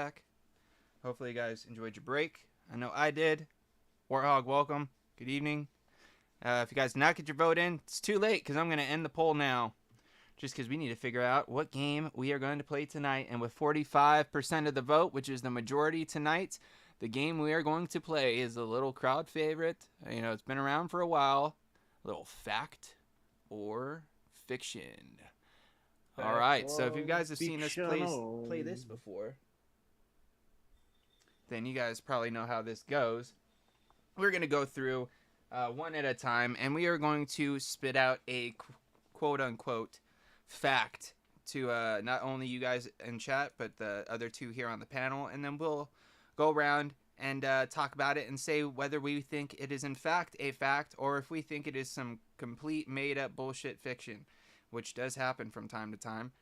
back. Hopefully you guys enjoyed your break. I know I did. Warthog, welcome. Good evening. If you guys did not get your vote in, it's too late because I'm going to end the poll now. Just because we need to figure out what game we are going to play tonight. And with 45% of the vote, which is the majority tonight, the game we are going to play is a little crowd favorite. You know, it's been around for a while. A little fact or fiction. All right, so if you guys have seen us play this before, then you guys probably know how this goes. We're going to go through one at a time, and we are going to spit out a quote-unquote fact to not only you guys in chat, but the other two here on the panel, and then we'll go around and talk about it and say whether we think it is in fact a fact or if we think it is some complete made-up bullshit fiction, which does happen from time to time.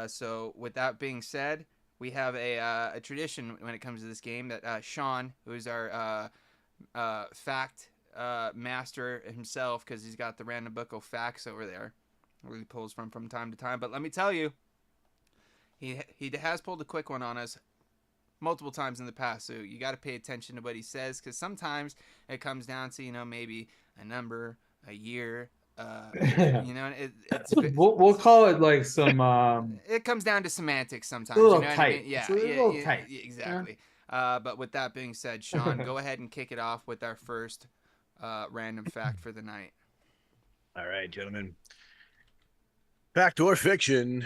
So with that being said, we have a tradition when it comes to this game that Sean, who is our fact master himself, because he's got the random book of facts over there where he pulls from time to time. But let me tell you, he has pulled a quick one on us multiple times in the past, so you got to pay attention to what he says, because sometimes it comes down to, you know, maybe a number, a year, you know, we'll call it like some it comes down to semantics sometimes, a little you know tight. What I mean? It's a little tight. Exactly. But with that being said, Sean, go ahead and kick it off with our first random fact for the night. All right, gentlemen. Fact or fiction,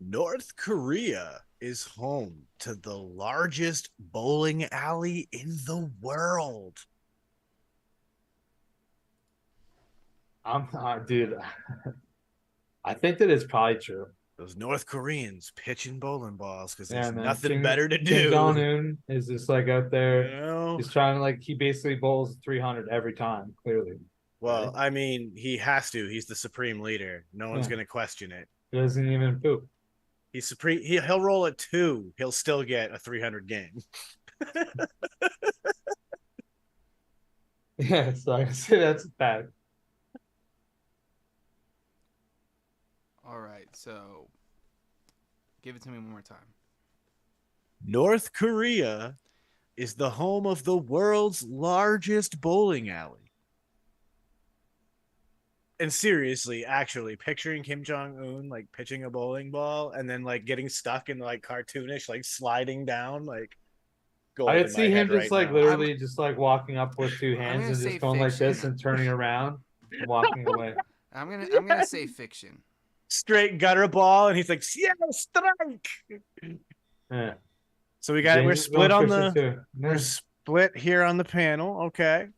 North Korea is home to the largest bowling alley in the world. Dude, I think that it's probably true. Those North Koreans pitching bowling balls because Yeah, there's man. nothing better to do. CONDONE is just like out there. You know? He's trying to, like, he basically bowls 300 every time, clearly. Well, I mean, he has to. He's the supreme leader. No one's going to question it. He doesn't even poop. He's supreme. He'll roll a 2. He'll still get a 300 game. Yeah, so I say that's bad. All right, so give it to me one more time. North Korea is the home of the world's largest bowling alley. And seriously, actually, picturing Kim Jong-un like pitching a bowling ball and then like getting stuck in like cartoonish, like sliding down, like I could see him just like literally just like walking up with two hands and just going like this and turning around and walking away. I'm gonna say fiction. Straight gutter ball, and he's like, yeah, strike. Yeah. So we're split on we're split here on the panel, okay.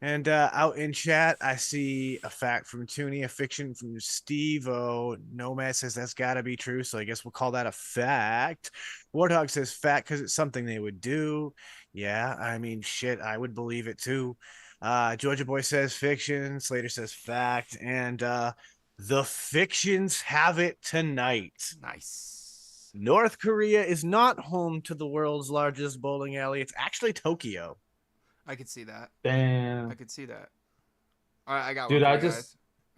And out in chat, I see a fact from Tooney, a fiction from Steve-O. Nomad says that's got to be true, so I guess we'll call that a fact. Warthog says fact because it's something they would do. Yeah, I mean, shit, I would believe it too. Georgia Boy says fiction. Slater says fact. And the fictions have it tonight. Nice. North Korea is not home to the world's largest bowling alley. It's actually Tokyo. I could see that. Damn. I could see that. All right, I got one. Dude,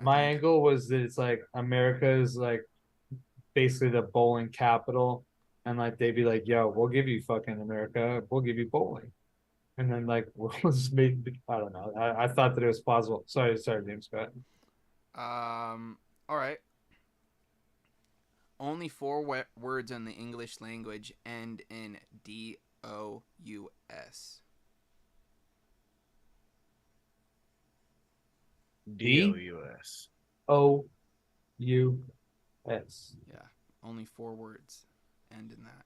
my angle was that it's like America is like basically the bowling capital, and like they'd be like, "Yo, we'll give you fucking America. We'll give you bowling," and then like we'll just make. I don't know. I thought that it was plausible. Sorry, James. Go ahead. All right. Only 4 words in the English language end in D-O-U-S. D-O-U-S. O-U-S. Yeah, only 4 words end in that.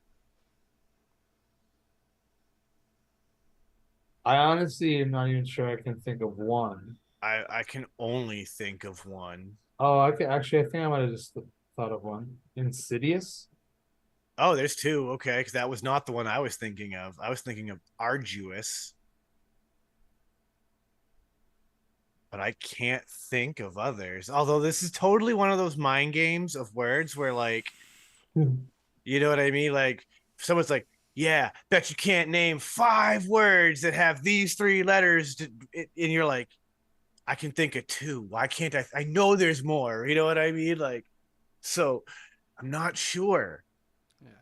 I honestly am not even sure I can think of one. I can only think of one. Oh, I think I might have just thought of one. Insidious? Oh, there's 2. Okay, because that was not the one I was thinking of. I was thinking of arduous. But I can't think of others. Although this is totally one of those mind games of words where, like, you know what I mean? Like, someone's like, yeah, bet you can't name 5 words that have these 3 letters. And you're like, I can think of 2. Why can't I? I know there's more. You know what I mean? Like, so I'm not sure.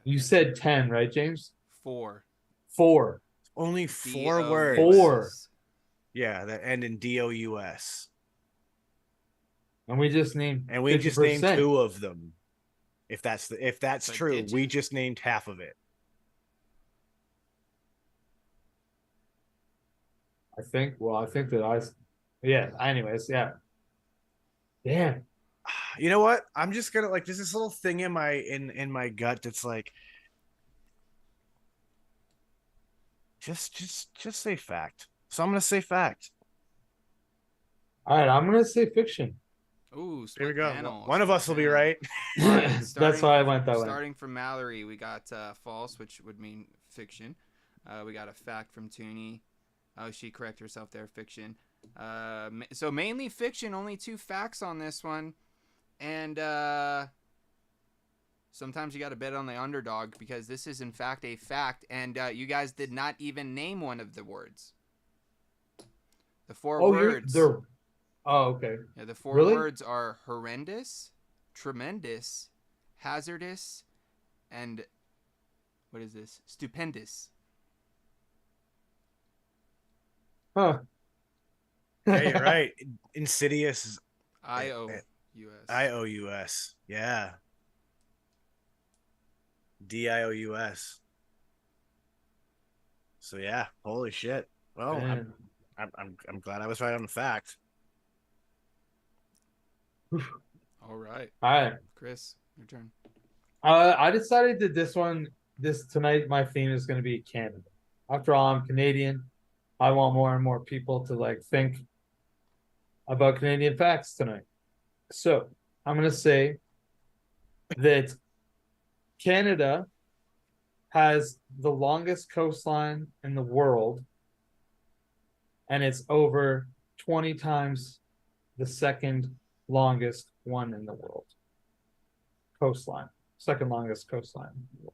You said 10, right, James? 4. Four. Only 4 words. Four. Four. Only 4 DOUS. words. Four. Yeah, that end in DOUS. And we just named And we just 50%. named 2 of them. If that's But true, did we you? just named half of it. I think that yeah, anyways, yeah. Damn. You know what? I'm just gonna like there's this little thing in my gut that's like just say fact. So I'm gonna say fact. All right, I'm gonna say fiction. Ooh, Here we split go. panel. One of split us will be panel. right. All right, That's why I went that way. Starting from Mallory, we got false, which would mean fiction. We got a fact from Tooney. Oh, she corrected herself there, fiction. So mainly fiction, only 2 facts on this one. And sometimes you got to bet on the underdog because this is in fact a fact. And you guys did not even name one of the words. The 4 words. Okay. Yeah, the 4 Really? words are horrendous, tremendous, hazardous, and what is this? Stupendous. Huh. Yeah, you're right. Insidious IOUS. IOUS. Yeah. DIOUS. So yeah, holy shit. Well, Man. I'm glad I was right on the fact. All right, All right. Chris, your turn. I decided that this tonight, my theme is going to be Canada. After all, I'm Canadian. I want more and more people to like think about Canadian facts tonight. So I'm going to say that Canada has the longest coastline in the world, and it's over 20 times the second longest one in the world. Coastline. Second longest coastline in the world.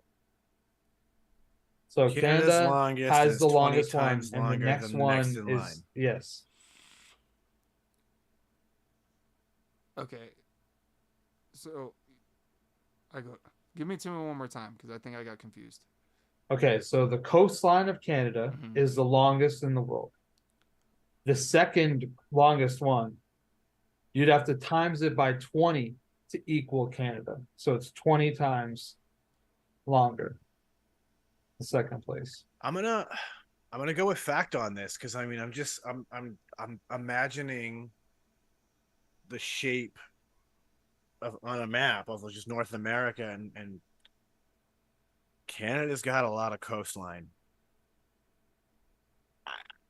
So Canada's Canada longest has is the 20 longest one, times and the longer next than the one next in is line. yes. Okay. So I go. Give me to me one more time because I think I got confused. Okay, so the coastline of Canada Mhm. is the longest in the world. The second longest one, you'd have to times it by 20 to equal Canada. So it's 20 times longer. The second place. I'm gonna go with fact on this because I mean I'm imagining the shape of on a map of just North America and Canada's got a lot of coastline.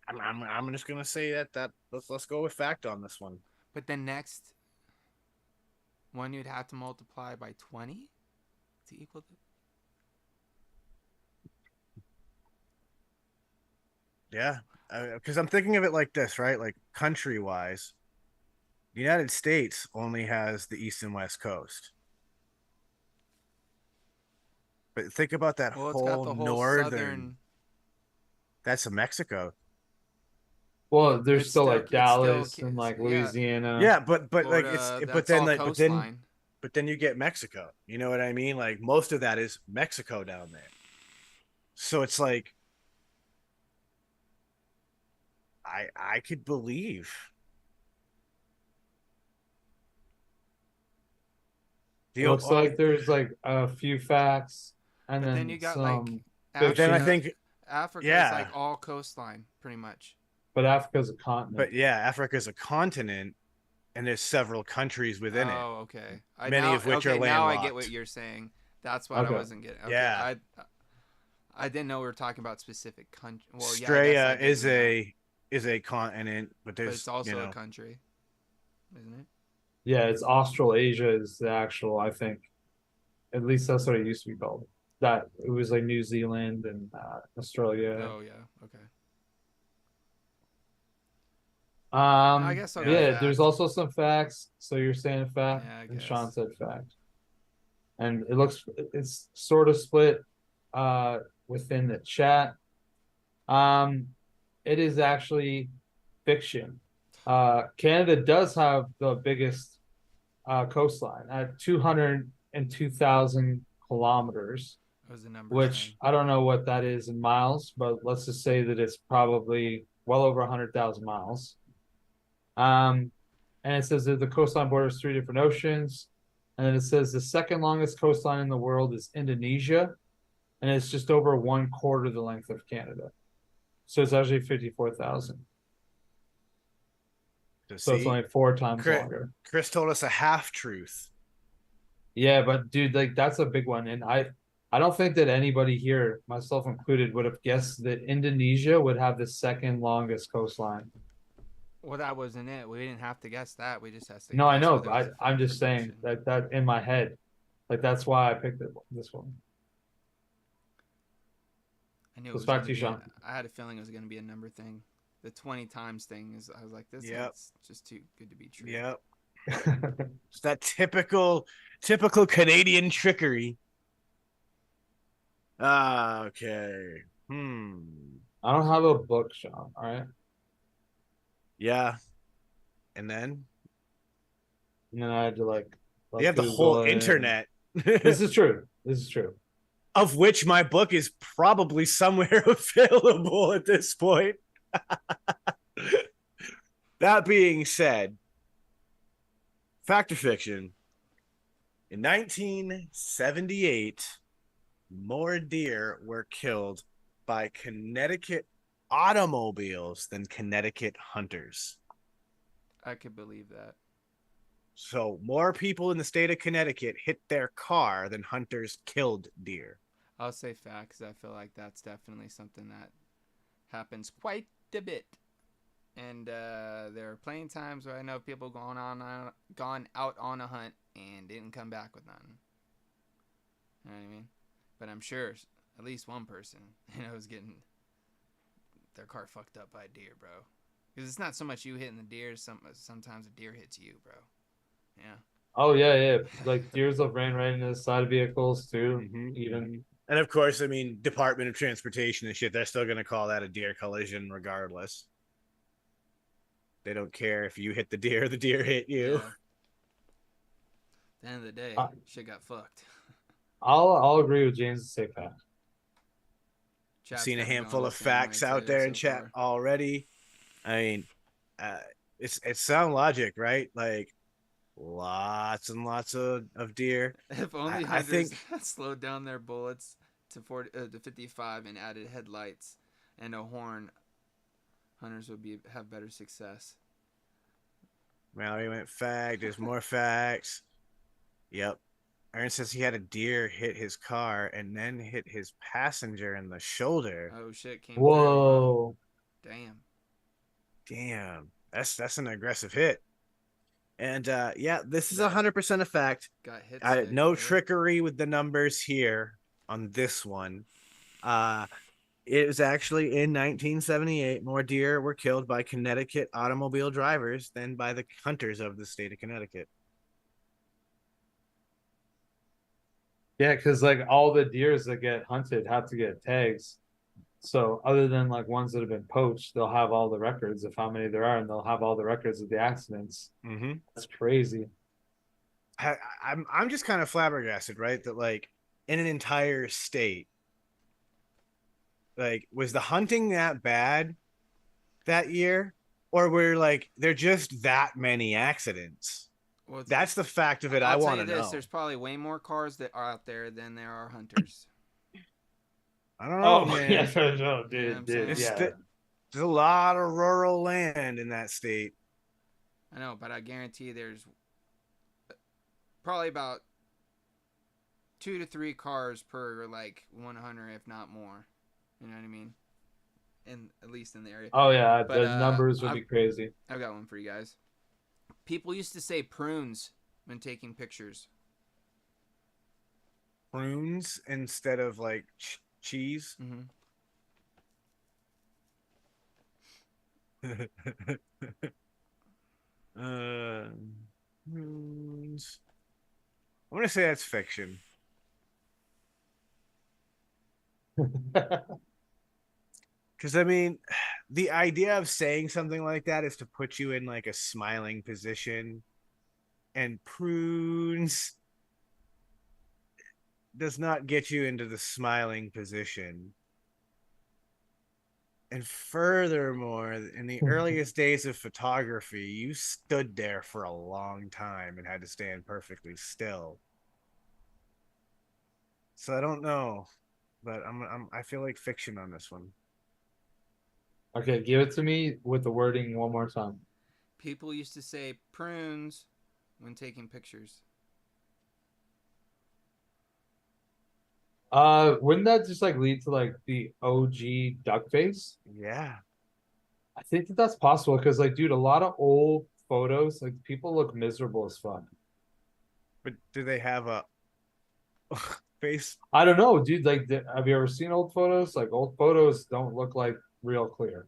I'm just gonna say that let's go with fact on this one. But the next one you'd have to multiply by 20 to equal the. Yeah, because I'm thinking of it like this, right? Like country wise, the United States only has the east and west coast. But think about that Well, it's got whole the whole northern. southern. That's Mexico. Well, there's It's still still- like it's still- Dallas and like yeah. Louisiana. Yeah, but like Florida, it's that's all coastline. but then you get Mexico. You know what I mean? Like most of that is Mexico down there. So it's like I could believe. It looks like there's like a few facts, and But then you got like some But then I Africa. think Africa yeah. is like all coastline, pretty much. but Africa's a continent. But yeah, Africa's a continent and there's several countries within it. Oh, okay. Many of which are now I get landlocked. what you're saying. That's what I Okay. wasn't getting. Okay, Yeah. I didn't know we were talking about specific country. Well, yeah, I guess I Australia did now. is a continent, but But there's it's also you know, a country, isn't it? Yeah, it's Australasia is the actual, I think. At least that's what it used to be called. That it was like New Zealand and Australia. Oh yeah. Okay. I guess I'll go yeah, fact. there's also some facts. So you're saying fact, Yeah, I and Sean guess. said fact. And it's sort of split within the chat. It is actually fiction. Canada does have the biggest coastline at 202,000 kilometers. What was the number? which I don't know what that is in miles, but let's just say that it's probably well over 100,000 miles. And it says that the coastline borders 3 different oceans. And then it says the second longest coastline in the world is Indonesia, and it's just over 1/4 the length of Canada. So it's actually 54,000. So it's only 4 times longer. Chris told us a half truth. Yeah, but dude, like that's a big one. And I don't think that anybody here, myself included, would have guessed that Indonesia would have the second longest coastline. Well, that wasn't it. We didn't have to guess that. We just have to. No, I know. I'm just saying that in my head, like that's why I picked this one. I knew. Let's back to you, Sean. I had a feeling it was going to be a number thing. The 20 times thing is. I was like, this is just too good to be true. Yep. It's that typical Canadian trickery. Okay. I don't have a book, Sean. All right. Yeah. And then I had to you have the whole internet. This is true. Of which my book is probably somewhere available at this point. That being said, fact or fiction? In 1978, more deer were killed by Connecticut automobiles than Connecticut hunters. I could believe that. So more people in the state of Connecticut hit their car than hunters killed deer. I'll say fact because I feel like that's definitely something that happens quite a bit. And there are plenty of times where I know people gone out on a hunt and didn't come back with nothing. You know what I mean? But I'm sure at least one person, is getting their car fucked up by a deer, bro. Because it's not so much you hitting the deer. Sometimes a deer hits you, bro. Yeah. Oh yeah. Like deers have ran right into the side of vehicles too. Even. And of course, I mean, Department of Transportation and shit, they're still going to call that a deer collision regardless. They don't care if you hit the deer or the deer hit you. Yeah. At the end of the day, shit got fucked. I'll agree with James and say fact. I've seen a handful of facts out there in chat already. I mean, it's sound logic, right? Like lots and lots of deer. If only hunters had slowed down their bullets to 55 and added headlights and a horn, hunters would have better success. Mallory went fact. There's more facts. Yep. Aaron says he had a deer hit his car and then hit his passenger in the shoulder. Oh shit! Whoa! Damn. That's an aggressive hit. And this is 100% a fact. Got hit. No trickery with the numbers here on this one. It was actually in 1978, more deer were killed by Connecticut automobile drivers than by the hunters of the state of Connecticut. Yeah, because all the deers that get hunted have to get tags. So other than ones that have been poached, they'll have all the records of how many there are, and they'll have all the records of the accidents. Mm-hmm. That's crazy. I'm just kind of flabbergasted, right? That in an entire state, was the hunting that bad that year, or were there just that many accidents? Well, that's the fact of it. I want to know. There's probably way more cars that are out there than there are hunters. I don't know, man. Yeah, no, dude. There's a lot of rural land in that state. I know, but I guarantee there's probably about 2 to 3 cars per 100, if not more. You know what I mean? At least in the area. Oh yeah, but, the numbers would be crazy. I've got one for you guys. People used to say prunes when taking pictures. Prunes instead of cheese. Prunes. I'm gonna say that's fiction. Because I mean, the idea of saying something like that is to put you in a smiling position, and prunes. does not get you into the smiling position. And furthermore, in the earliest days of photography, you stood there for a long time and had to stand perfectly still. So I don't know, but I feel like fiction on this one. Okay, give it to me with the wording one more time. People used to say prunes when taking pictures. Wouldn't that just like lead to like the OG duck face? Yeah. I think that that's possible because like, dude, a lot of old photos, like people look miserable as fuck. But do they have a face? I don't know, dude. Like, have you ever seen old photos? Like, old photos don't look like real clear.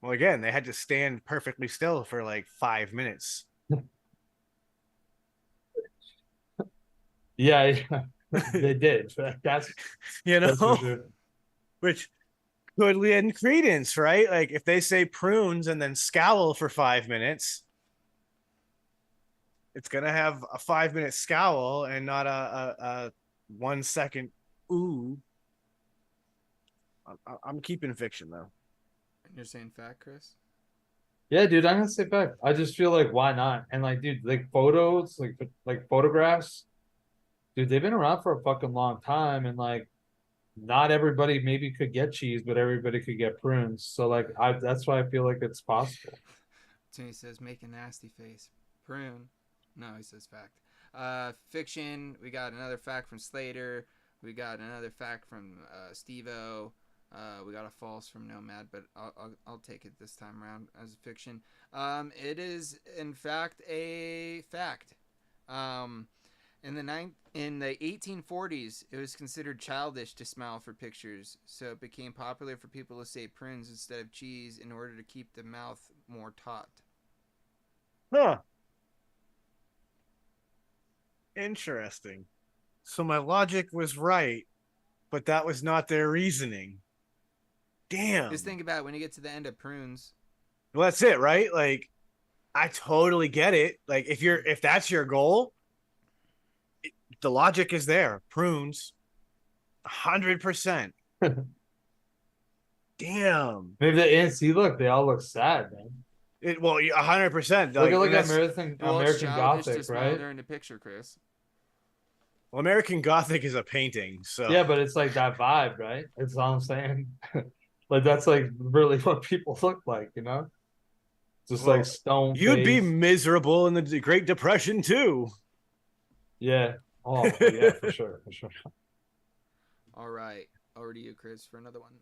Well, again, they had to stand perfectly still for like 5 minutes. Yeah, they did. That's That's for sure. Which could lend credence, right? Like if they say prunes and then scowl for 5 minutes, it's gonna have a 5 minute scowl and not a 1 second ooh. I'm keeping fiction though. And you're saying fact, Chris? Yeah, dude, I'm gonna say fact. I just feel like why not? And like, dude, like photos, like photographs, dude, they've been around for a fucking long time, and like, not everybody maybe could get cheese, but everybody could get prunes. So like, that's why I feel like it's possible. Tony says make a nasty face. Prune. No, he says fact. Fiction. We got another fact from Slater. We got another fact from Steve-O. We got a false from Nomad, but I'll take it this time around as a fiction. It is in fact a fact. In the 1840s, it was considered childish to smile for pictures, so it became popular for people to say prunes instead of cheese in order to keep the mouth more taut. Huh. Interesting. So my logic was right, but that was not their reasoning. Damn. Just think about it, when you get to the end of prunes. Well, that's it, right? Like, I totally get it. Like, if that's your goal, the logic is there. Prunes, 100%. Damn. Maybe the look, they all look sad, man. 100%. Look at American Gothic, to smile right? during the picture, Chris. Well, American Gothic is a painting, so yeah, but it's like that vibe, right? That's all I'm saying. Like that's like really what people look like, you know? Just like stone. You'd be miserable in the Great Depression too. Yeah. Oh, yeah, for sure, for sure. All right, over to you, Chris, for another one.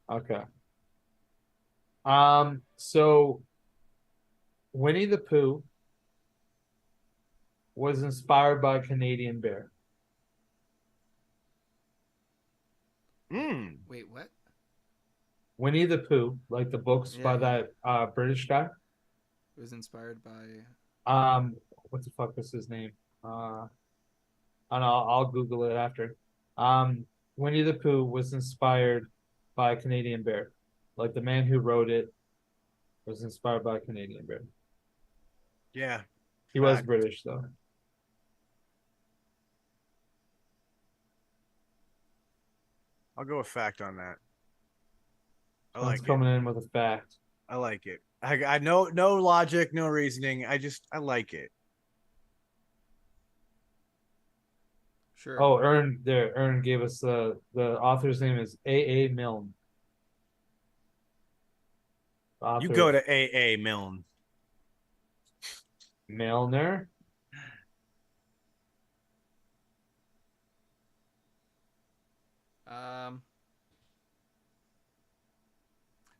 Okay. So Winnie the Pooh was inspired by a Canadian bear. Wait, what? Winnie the Pooh, like the books by that British guy. It was inspired by what the fuck was his name? I don't know, I'll Google it after. Winnie the Pooh was inspired by a Canadian bear. Like the man who wrote it was inspired by a Canadian bear. Yeah. He was British though. I'll go with fact on that. I Someone's like coming in with a fact. I like it. I know no logic, no reasoning. I like it. Sure. Oh, Ern gave us the author's name is A.A. Milne. You go to A.A. Milne. Milner.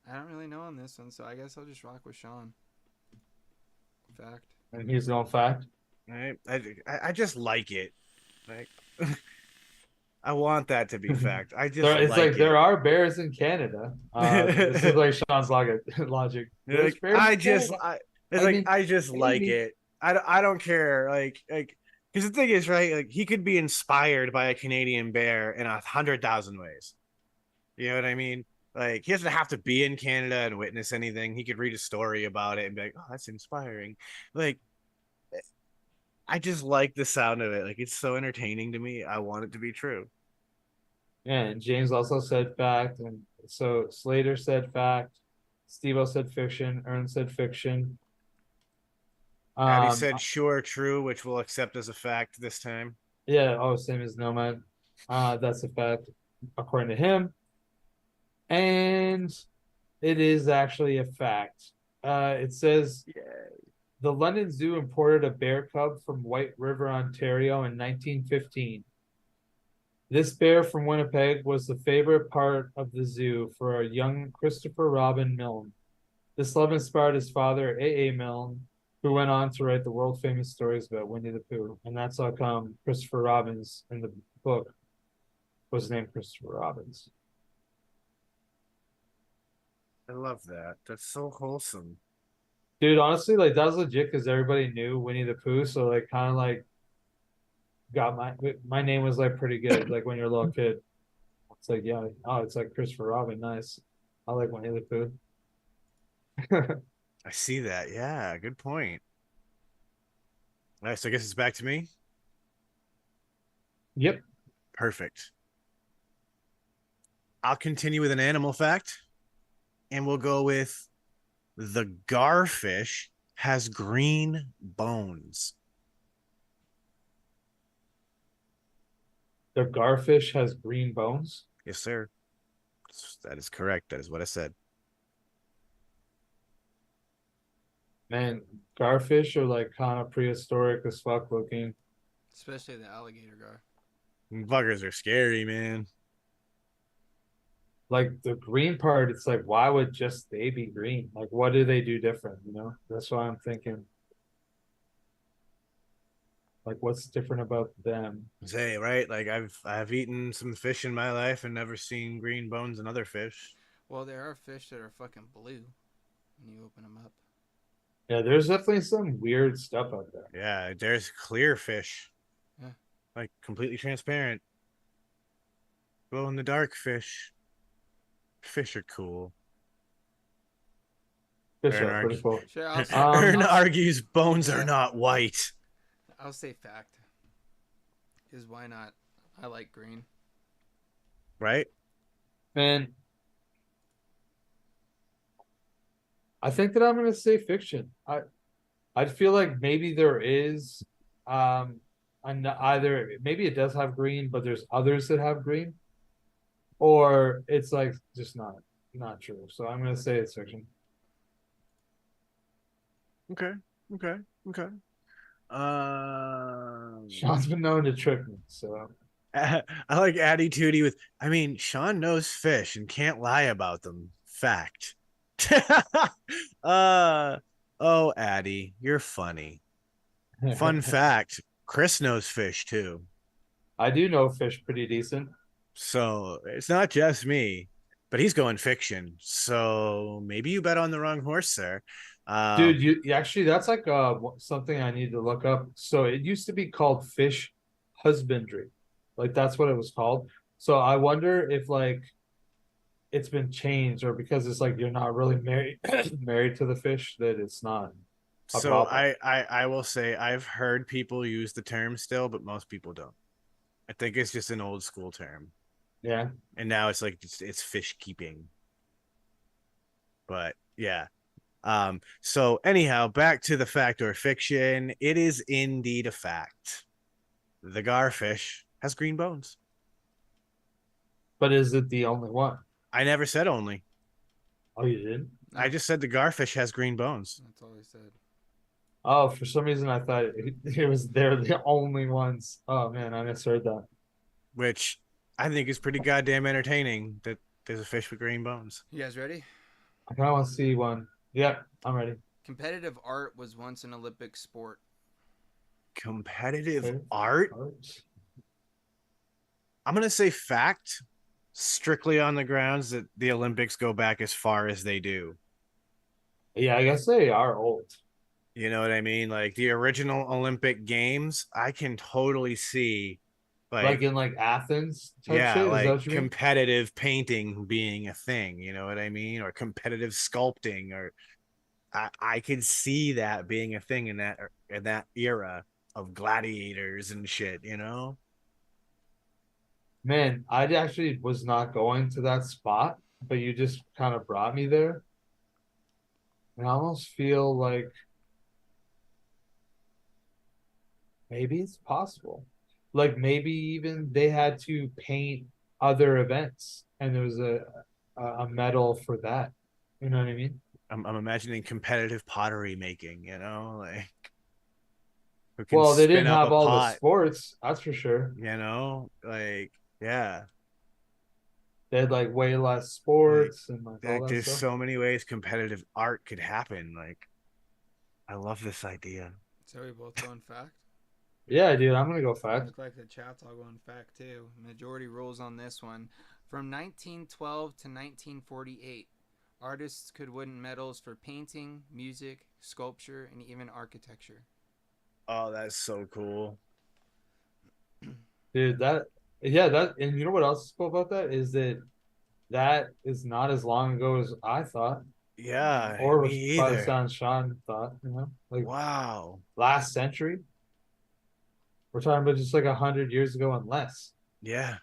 I don't really know on this one, so I guess I'll just rock with Sean. Fact. And he's going fact. I just like it. Like I want that to be fact. I just it's like there are bears in Canada. This is like Sean's logic. Like, I just like it. I don't care. Like because the thing is, right? Like he could be inspired by a Canadian bear in 100,000 ways. You know what I mean? Like he doesn't have to be in Canada and witness anything. He could read a story about it and be like, "Oh, that's inspiring." Like I just like the sound of it. Like it's so entertaining to me. I want it to be true. Yeah, and James also said fact, and so Slater said fact, Steve-O said fiction, Ern said fiction. Addie Um, said sure, true, which we'll accept as a fact this time. yeah, oh, same as Nomad. That's a fact according to him, and it is actually a fact. It says the London Zoo imported a bear cub from White River, Ontario in 1915. This bear from Winnipeg was the favorite part of the zoo for a young Christopher Robin Milne. This love inspired his father, A. A. Milne, who went on to write the world famous stories about Winnie the Pooh. And that's how come Christopher Robins in the book was named Christopher Robins. I love that. That's so wholesome. Dude, honestly, like that was legit because everybody knew Winnie the Pooh, so like kind of like got my name was like pretty good. Like when you're a little kid, it's like yeah, oh, it's like Christopher Robin, nice. I like Winnie the Pooh. I see that. Yeah, good point. All right, so I guess it's back to me. Yep. Perfect. I'll continue with an animal fact, and we'll go with the garfish has green bones. The garfish has green bones. Yes, sir. That is correct. That is what I said. Man, garfish are like kind of prehistoric as fuck looking. Especially the alligator guy. Buggers are scary, man. Like the green part, it's like, why would just they be green? Like, what do they do different? You know, that's why I'm thinking. Like, what's different about them? Say, right? Like I've eaten some fish in my life and never seen green bones in other fish. Well, there are fish that are fucking blue when you open them up. Yeah, there's definitely some weird stuff out there. Yeah, there's clear fish. Yeah. Like completely transparent. Glow in the dark fish. Fish are cool. Fish Ern are pretty cool. Sure, I'll say, Ern argues bones yeah. are not white. I'll say fact. Because why not? I like green. Right? Man, I think that I'm gonna say fiction. I feel like maybe there is either maybe it does have green, but there's others that have green, or it's like just not true. So I'm gonna say it's fiction. Okay. Okay. Okay. Sean's been known to trick me, so I like Addy Tootie with, I mean, Sean knows fish and can't lie about them. Fact. Oh, Addy, you're funny. Fun fact, Chris knows fish too. I do know fish pretty decent. So it's not just me, but he's going fiction. So maybe you bet on the wrong horse, sir. Dude, you actually that's like something I need to look up. So it used to be called fish husbandry. Like that's what it was called. So I wonder if like it's been changed or because it's like you're not really married married to the fish that it's not a So problem. I will say I've heard people use the term still, but most people don't. I think it's just an old school term. Yeah. And now it's like it's fish keeping. But yeah. So anyhow, back to the fact or fiction. It is indeed a fact. The garfish has green bones. But is it the only one? I never said only. Oh, you didn't? No, I just said the garfish has green bones. that's all I said. Oh, for some reason I thought it was they're the only ones. Oh man, I misheard that. Which I think is pretty goddamn entertaining that there's a fish with green bones. You guys ready? I kind of want to see one. Yep, I'm ready. Competitive art was once an Olympic sport. Competitive Okay. art? I'm going to say fact, strictly on the grounds that the Olympics go back as far as they do. Yeah, I guess they are old. You know what I mean? Like the original Olympic Games, I can totally see Like in like Athens type yeah, shit. Is that like what you mean? competitive painting being a thing, you know what I mean? Or competitive sculpting, or I could see that being a thing in that era. gladiators and shit, you know? Man, I actually was not going to that spot, but you just kind of brought me there. And I almost feel like maybe it's possible. Like maybe even they had to paint other events and there was a medal for that. You know what I mean? I'm imagining competitive pottery making, you know, like who can Well, they spin didn't up a have all the pot, sports, that's for sure. you know, like yeah, They had like way less like sports and like all that there's stuff. so many ways competitive art could happen. Like I love this idea. So we both going fact. Yeah, dude, I'm gonna go fact. Look like the chat's all going fact too. Majority rules on this one. From 1912 to 1948, artists could win medals for painting, music, sculpture, and even architecture. Oh, that's so cool. Dude, that and you know what else is cool about that is that that is not as long ago as I thought, Yeah, or me was by the either. sound Sean thought, like Wow. last century. We're talking about just like 100 years ago and less. Yeah,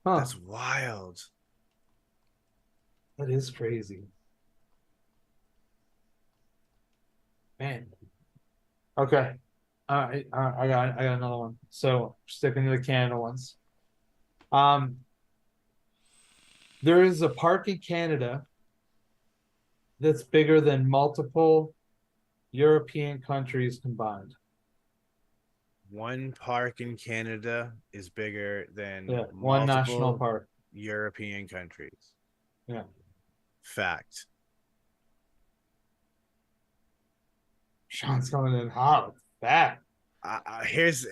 Huh? that's wild. That is crazy, man. Okay, I got another one. So sticking to the Canada ones. Um, there is a park in Canada that's bigger than multiple European countries combined. One park in Canada is bigger than Yeah, one national multiple park. European countries. Yeah. Fact. Sean's coming in hot with that. Here's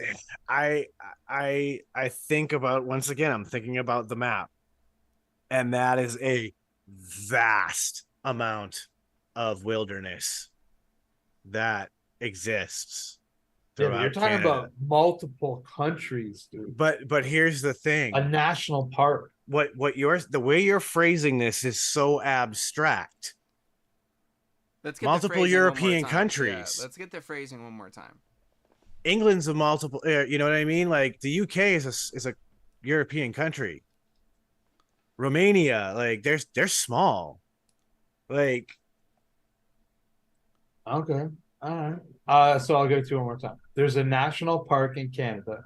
I I think about, once again, I'm thinking about the map, and that is a vast amount of wilderness that exists Yeah, but you're throughout talking Canada. about multiple countries, dude. But here's the thing. A national park. The way you're phrasing this is so abstract. Let's get Multiple the phrasing European one more time. countries. Yeah, let's get the phrasing one more time. England's a multiple, you know what I mean? Like the UK is a European country. Romania, like they're small. Like Okay. All right. So I'll go to one more time. There's a national park in Canada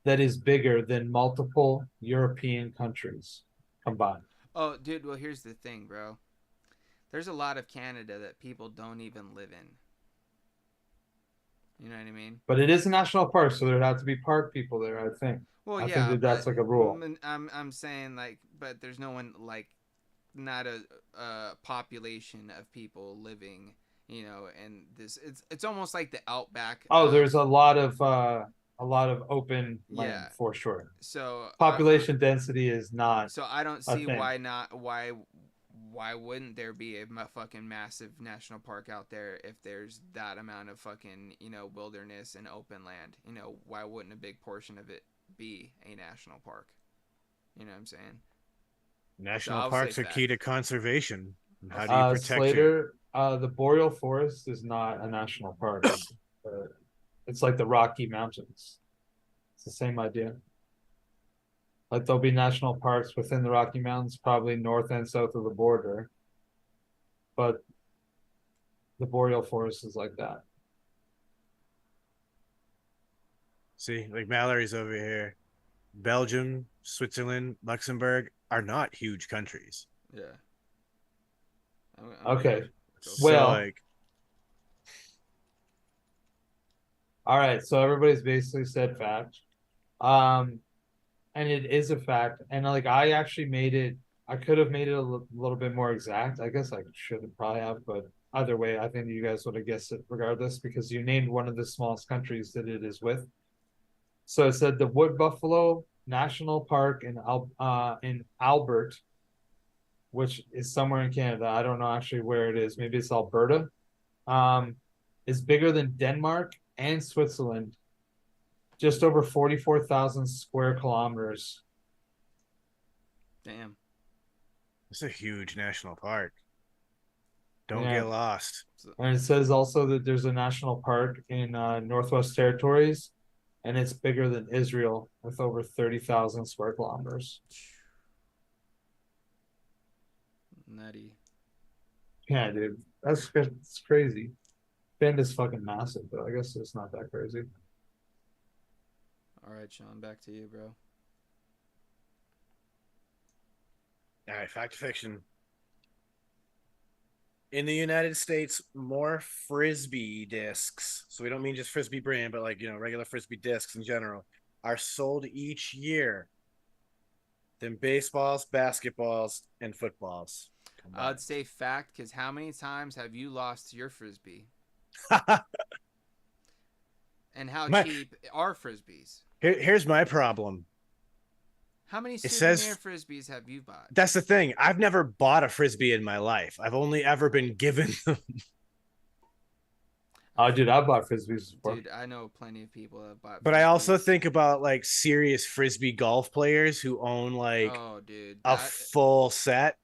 that is bigger than multiple European countries combined. Oh, dude, well, here's the thing, bro. There's a lot of Canada that people don't even live in. You know what I mean? But it is a national park, so there'd have to be park people there, I think. Well, I yeah, think that's like a rule. I'm saying like, but there's no one like, not a population of people living, you know, and this it's almost like the outback. Oh, there's a lot of open land, yeah, for sure. So Population density is not. So I don't see why wouldn't there be a fucking massive national park out there if there's that amount of fucking, you know, wilderness and open land? You know, why wouldn't a big portion of it be a national park? You know what I'm saying? national parks are key to conservation. How do you protect Slater, the boreal forest is not a national park. It's like the Rocky Mountains. It's the same idea. Like there'll be national parks within the Rocky Mountains, probably north and south of the border. But the boreal forest is like that. See, like Mallory's over here. Belgium, Switzerland, Luxembourg are not huge countries. Yeah. Okay. So Well, like, all right. So everybody's basically said fact. And it is a fact. And like I actually made it. I could have made it a little bit more exact. I guess I should have probably have, but either way, I think you guys would have guessed it regardless because you named one of the smallest countries that it is with. So it said the Wood Buffalo National Park in Albert, which is somewhere in Canada. I don't know actually where it is. Maybe it's Alberta. Is bigger than Denmark and Switzerland. Just over 44,000 square kilometers. Damn. it's a huge national park. Don't get lost. And it says also that there's a national park in Northwest Territories, and it's bigger than Israel with over 30,000 square kilometers. Nutty. Yeah, dude. That's crazy. Bend is fucking massive, though. I guess it's not that crazy. All right, Sean, back to you, bro. All right, fact or fiction. In the United States, more Frisbee discs, so we don't mean just Frisbee brand, but like, regular Frisbee discs in general, are sold each year than baseballs, basketballs, and footballs combined. I'd say fact, because how many times have you lost your Frisbee? And how cheap are Frisbees? Here's my problem. How many souvenir Frisbees have you bought? That's the thing. I've never bought a Frisbee in my life. I've only ever been given them. Oh, dude, I bought Frisbees before. Dude, I know plenty of people that bought Frisbees. But I also think about like serious Frisbee golf players who own like a full set.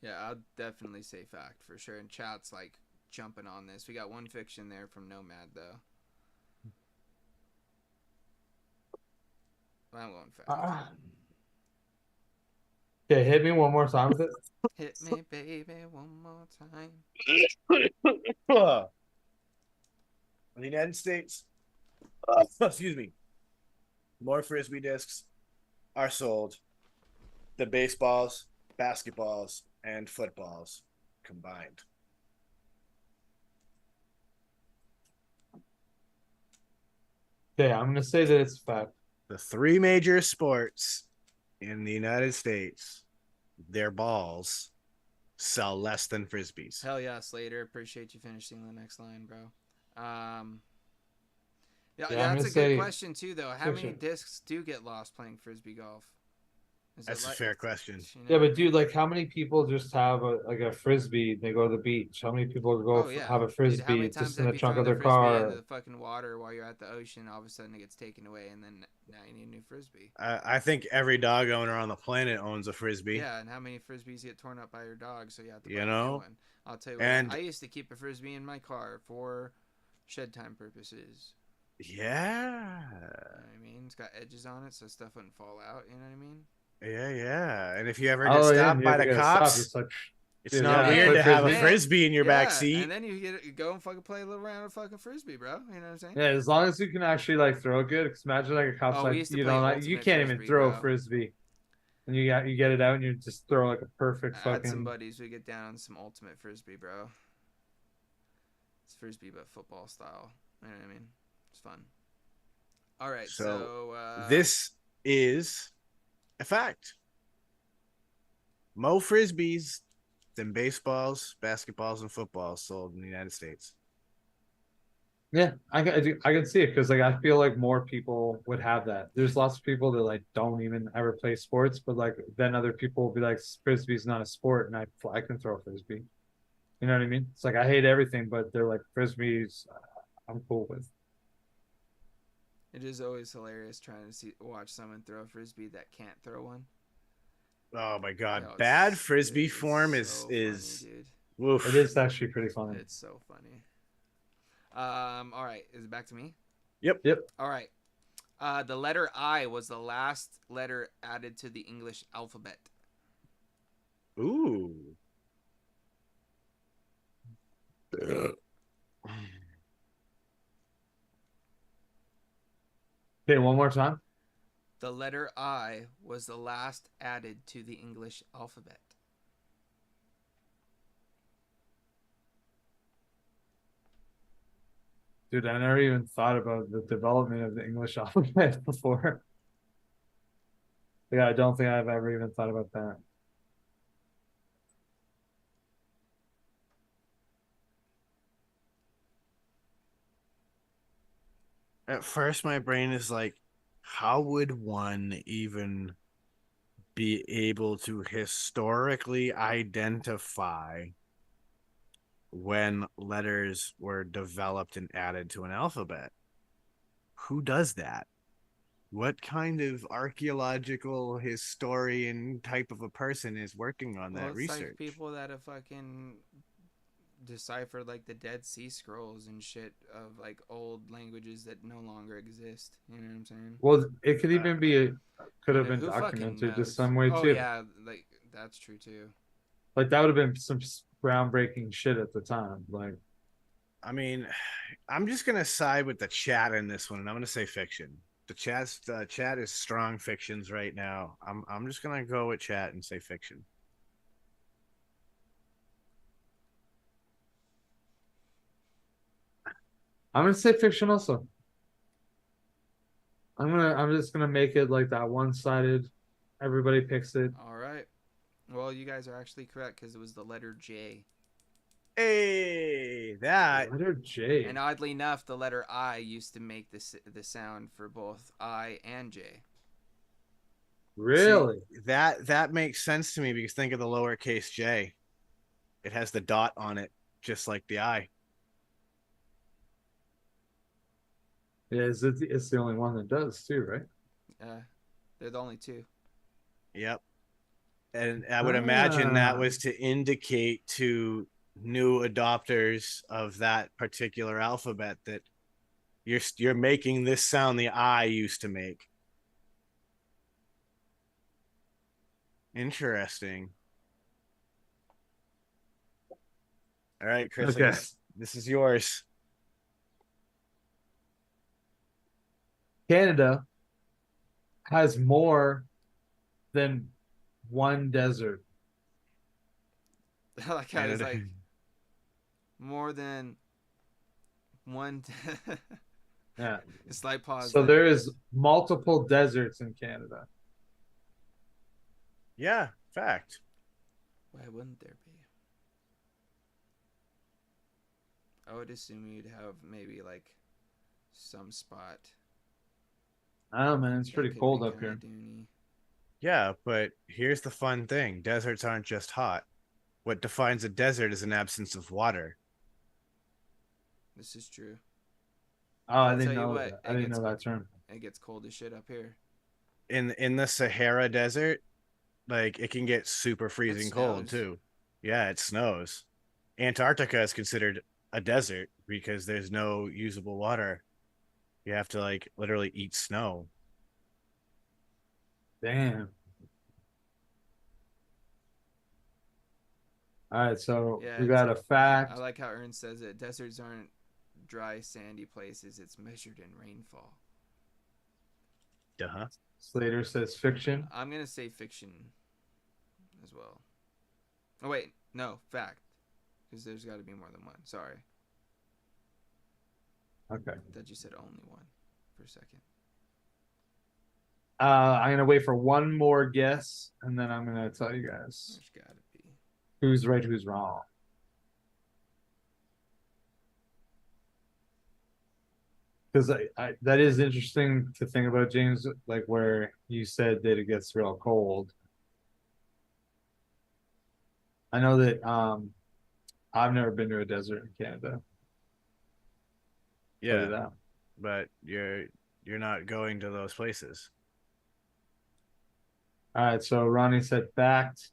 Yeah, I'll definitely say fact for sure. And chat's like jumping on this. We got one fiction there from Nomad though. I'm going fact. Okay, hit me one more time with it. Hit me, baby, one more time. In the United States, excuse me, more Frisbee discs are sold than baseballs, basketballs, and footballs combined. Okay, I'm gonna say that it's fact. The three major sports in the United States, their balls sell less than Frisbees. Hell yeah, Slater. Appreciate you finishing the next line, bro. Yeah, that's a good question too, though. How many discs do get lost playing Frisbee golf? That's a fair question. Yeah, but dude, like, how many people just have a Frisbee? They go to the beach. How many people go have a Frisbee just in the trunk of their car? Into the fucking water while you're at the ocean, all of a sudden it gets taken away, and then now you need a new Frisbee. I think every dog owner on the planet owns a Frisbee. Yeah, and how many Frisbees get torn up by your dog? So you have to buy a new one. I'll tell you what. I used to keep a Frisbee in my car for shed time purposes. Yeah. You know what I mean? It's got edges on it so stuff wouldn't fall out. You know what I mean? Yeah. And if you ever get stopped by the cops, it's not weird to have a Frisbee in your back seat. And then you go and fucking play a little round of fucking Frisbee, bro. You know what I'm saying? Yeah, as long as you can actually like throw it good. Because imagine like a cop's you can't even throw a Frisbee, and you get it out and you just throw like a perfect fucking. I had some buddies. We get down on some ultimate Frisbee, bro. It's Frisbee but football style. You know what I mean? It's fun. All right, so this is a fact. More Frisbees than baseballs, basketballs, and footballs sold in the United States. Yeah, I can see it because like I feel like more people would have that. There's lots of people that like don't even ever play sports, but like then other people will be like Frisbee's not a sport, and I can throw a Frisbee. You know what I mean? It's like I hate everything, but they're like Frisbees. I'm cool with. It is always hilarious trying to watch someone throw a Frisbee that can't throw one. Oh my god, bad Frisbee form is funny, woof. It is actually pretty funny. It's so funny. All right, is it back to me? Yep. All right. The letter I was the last letter added to the English alphabet. Ooh. Okay, one more time. The letter I was the last added to the English alphabet. Dude, I never even thought about the development of the English alphabet before. Yeah, I don't think I've ever even thought about that. At first, my brain is like, how would one even be able to historically identify when letters were developed and added to an alphabet? Who does that? what kind of archaeological historian type of a person is working on Well, that it's research? like people that have fucking deciphered like the Dead Sea Scrolls and shit of like old languages that no longer exist. You know what I'm saying? Well, it could even be could have And been who fucking documented just knows? some way Oh too. yeah, like that's true too. Like that would have been some groundbreaking shit at the time. Like, I mean, I'm just gonna side with the chat in this one, and I'm gonna say fiction. The chat is strong fictions right now. I'm just gonna go with chat and say fiction. I'm gonna say fiction also. I'm just gonna make it like that one-sided. Everybody picks it. All right. Well, you guys are actually correct because it was the letter J. Hey, that Letter J. And oddly enough, the letter I used to make the sound for both I and J. Really? See, that makes sense to me because think of the lowercase j. It has the dot on it, just like the I. Yeah, it's the only one that does too, right? They're the only two. Yep. And I would imagine that was to indicate to new adopters of that particular alphabet that you're making this sound the I used to make. Interesting. All right, Chris. Okay. This is yours. Canada has more than one desert. Like I was like more than one. Yeah. Slight pause. So there. there is multiple deserts in Canada. Yeah, fact. Why wouldn't there be? I would assume you'd have maybe like some spot. I don't know, man. It's that pretty could cold be up here. kinda doony. Yeah, but here's the fun thing. Deserts aren't just hot. What defines a desert is an absence of water. This is true. Oh, I I'll didn't tell you know what, that. I didn't know that term. It gets cold as shit up here. In the Sahara Desert, like it can get super freezing cold snows. too. Yeah, it snows. Antarctica is considered a desert because there's no usable water. You have to like literally eat snow. Damn. All right, so Yeah, we got a fact. I like how Ern says it. Deserts aren't dry, sandy places. It's measured in rainfall. Duh. Slater says fiction. I'm gonna say fiction as well. Oh wait, no, fact, because there's got to be more than one. Sorry. Okay. I thought you said only one for a second. I'm gonna wait for one more guess, and then I'm gonna tell you guys There's got to be. who's right, who's wrong. Because I that is interesting to think about, James. Like where you said that it gets real cold. I know that I've never been to a desert in Canada. Tell you Yeah, that. but you're not going to those places. All right, so Ronnie said fact,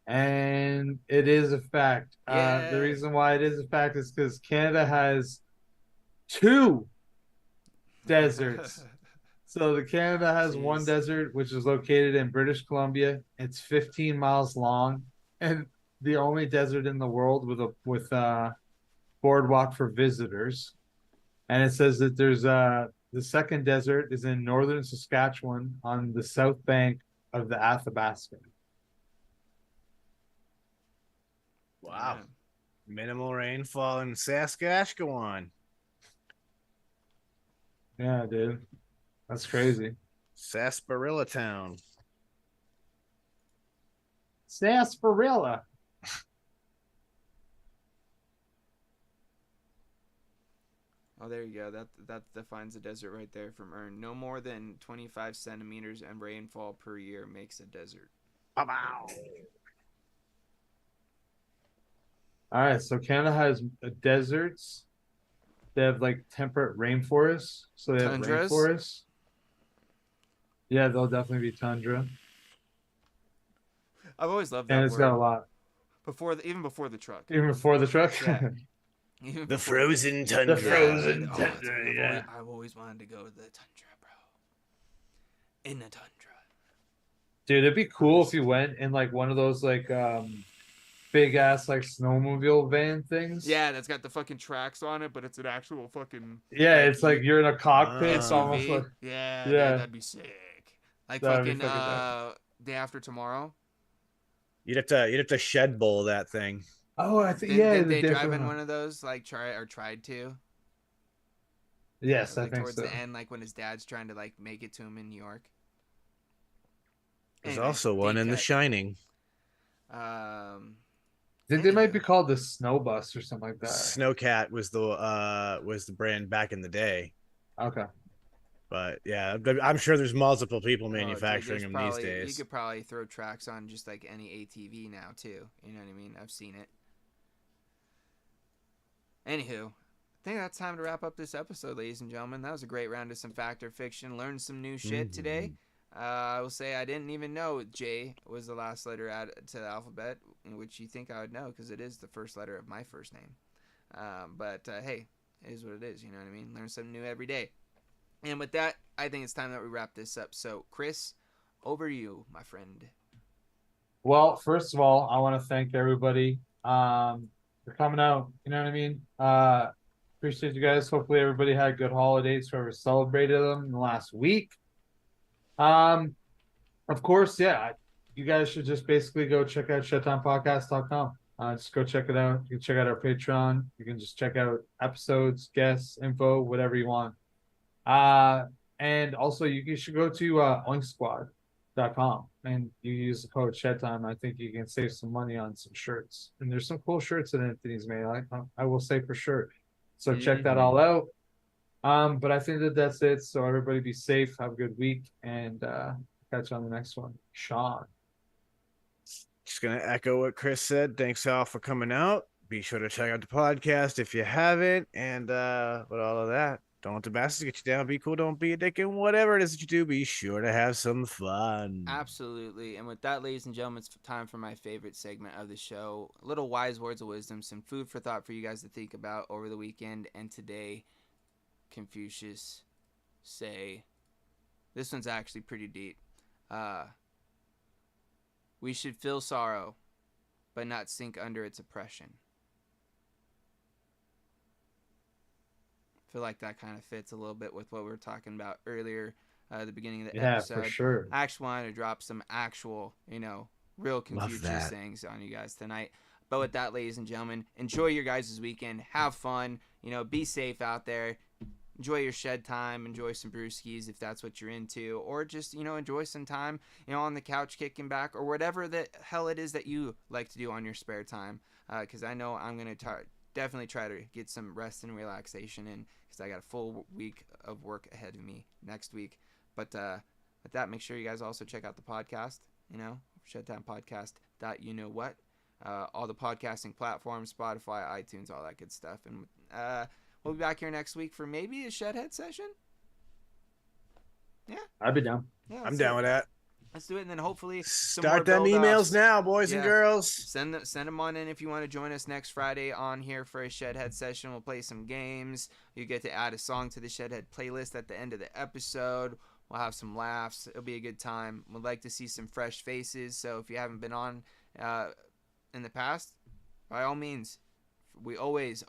and it is a fact. Yeah. The reason why it is a fact is because Canada has two deserts. So the Canada has one Jeez. desert, which is located in British Columbia. It's 15 miles long, and the only desert in the world with a boardwalk for visitors. And it says that there's the second desert is in northern Saskatchewan on the south bank of the Athabasca. Wow. Yeah. Minimal rainfall in Saskatchewan. Yeah, dude. That's crazy. Sarsaparilla Town. Sarsaparilla. Oh, there you go. That defines a desert right there from Ern. No more than 25 centimeters and rainfall per year makes a desert. Wow. All right, so Canada has deserts. They have like temperate rainforests. So they have Tundras? rainforests. Yeah, there'll definitely be tundra, I've always loved and that it's got word. a lot. Even before the truck. Even before the truck. Yeah. Even The before frozen The tundra. dude, frozen oh, it's tundra. like Yeah. I've always wanted to go to the tundra, bro. In the tundra. Dude, it'd be I'm cool just if you went in like one of those like big ass like snowmobile van things. yeah, that's got the fucking tracks on it, but it's an actual fucking Yeah, like it's like you're in a cockpit. It's almost like SUV. Yeah, dude, yeah, that'd be sick. Like that'd be fucking fucking dope. Day After Tomorrow. You'd have to shed bowl that thing. Oh, I think Didn't yeah, didn't the they drive in different. one of those like tried to? Yes, I Like think towards so. the end, like when his dad's trying to like make it to him in New York. There's Anyway, also one deep in The cut. Shining. I think they might be Anywho, called the Snow Bus or something like that. Snowcat was the brand back in the day. Okay. But yeah, I'm sure there's multiple people oh dude, manufacturing there's them these probably you days. could probably throw tracks on just like any ATV now too. You know what I mean? I've seen it. Anywho, I think that's time to wrap up this episode, ladies and gentlemen. That was a great round of some fact or fiction. Learned some new shit today. I will say I didn't even know J was the last letter added to the alphabet, which you think I would know because it is the first letter of my first name. But hey, it is what it is. You know what I mean? Learn something new every day. And with that, I think it's time that we wrap this up. So, Chris, over to you, my friend. Well, first of all, I want to thank everybody for coming out. You know what I mean? Appreciate you guys. Hopefully everybody had good holidays, whoever celebrated them in the last week. Um, of course, yeah, you guys should just basically go check out shedtimepodcast.com. Just go check it out. You can check out our Patreon. You can just check out episodes, guests, info, whatever you want. And also you should go to oinksquad.com and you use the code SHEDTIME. I think you can save some money on some shirts. And there's some cool shirts that Anthony's made. I will say for sure. So check that all out. But I think that's it. So everybody be safe, have a good week, and catch you on the next one. Sean. Just gonna echo what Chris said. Thanks all for coming out. Be sure to check out the podcast if you haven't. And with all of that, don't let the bastards get you down. Be cool, don't be a dick, and whatever it is that you do, be sure to have some fun. Absolutely. And with that, ladies and gentlemen, it's time for my favorite segment of the show. Little wise words of wisdom, some food for thought for you guys to think about over the weekend and today. Confucius say, this one's actually pretty deep. We should feel sorrow, but not sink under its oppression. I feel like that kind of fits a little bit with what we were talking about earlier at the beginning of the episode. For sure. I actually wanted to drop some actual, real Confucius things on you guys tonight. But with that, ladies and gentlemen, enjoy your guys' weekend. Have fun. Be safe out there. Enjoy your shed time. Enjoy some brewskis if that's what you're into. Or just, enjoy some time, on the couch kicking back or whatever the hell it is that you like to do on your spare time. Because I know I'm going to definitely try to get some rest and relaxation in because I got a full week of work ahead of me next week. But with that, make sure you guys also check out the podcast, Shedtime Podcast. You know what? All the podcasting platforms, Spotify, iTunes, all that good stuff. And we'll be back here next week for maybe a Shedhead session. Yeah. I'd be down. Yeah, I'm down with that. Let's do it, and then hopefully Start them emails now, boys and girls. Send them on in if you want to join us next Friday on here for a Shedhead session. We'll play some games. You get to add a song to the Shedhead playlist at the end of the episode. We'll have some laughs. It'll be a good time. We'd like to see some fresh faces. So if you haven't been on in the past, by all means, we always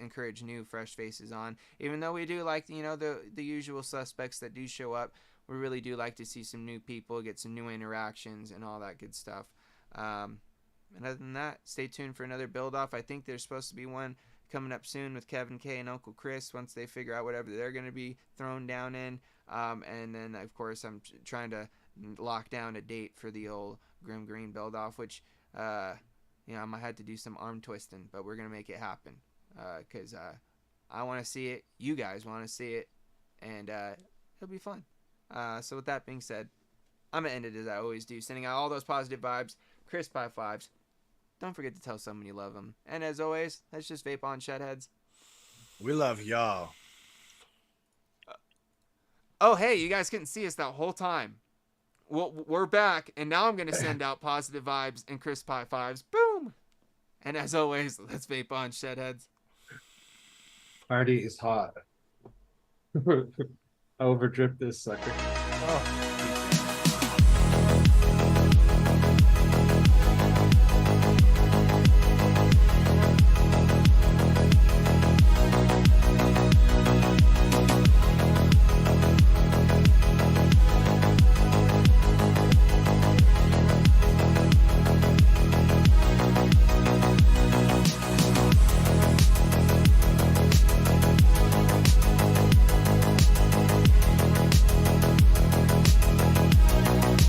encourage new fresh faces on. Even though we do like the usual suspects that do show up, we really do like to see some new people, get some new interactions and all that good stuff. And other than that, stay tuned for another build off. I think there's supposed to be one coming up soon with Kevin K and Uncle Chris once they figure out whatever they're going to be thrown down in. And then of course I'm trying to lock down a date for the old Grim Green build off, which I might have to do some arm twisting, but we're going to make it happen. Because I want to see it. You guys want to see it. And it'll be fun. So with that being said, I'm going to end it as I always do, sending out all those positive vibes, crisp high fives. Don't forget to tell someone you love them. And as always, let's just vape on, Shedheads. We love y'all. Oh, hey, you guys couldn't see us that whole time. Well, we're back, and now I'm going to send out positive vibes and crisp high fives. Boom! And as always, let's vape on, Shedheads. Party is hot. Overdrip this sucker. Oh.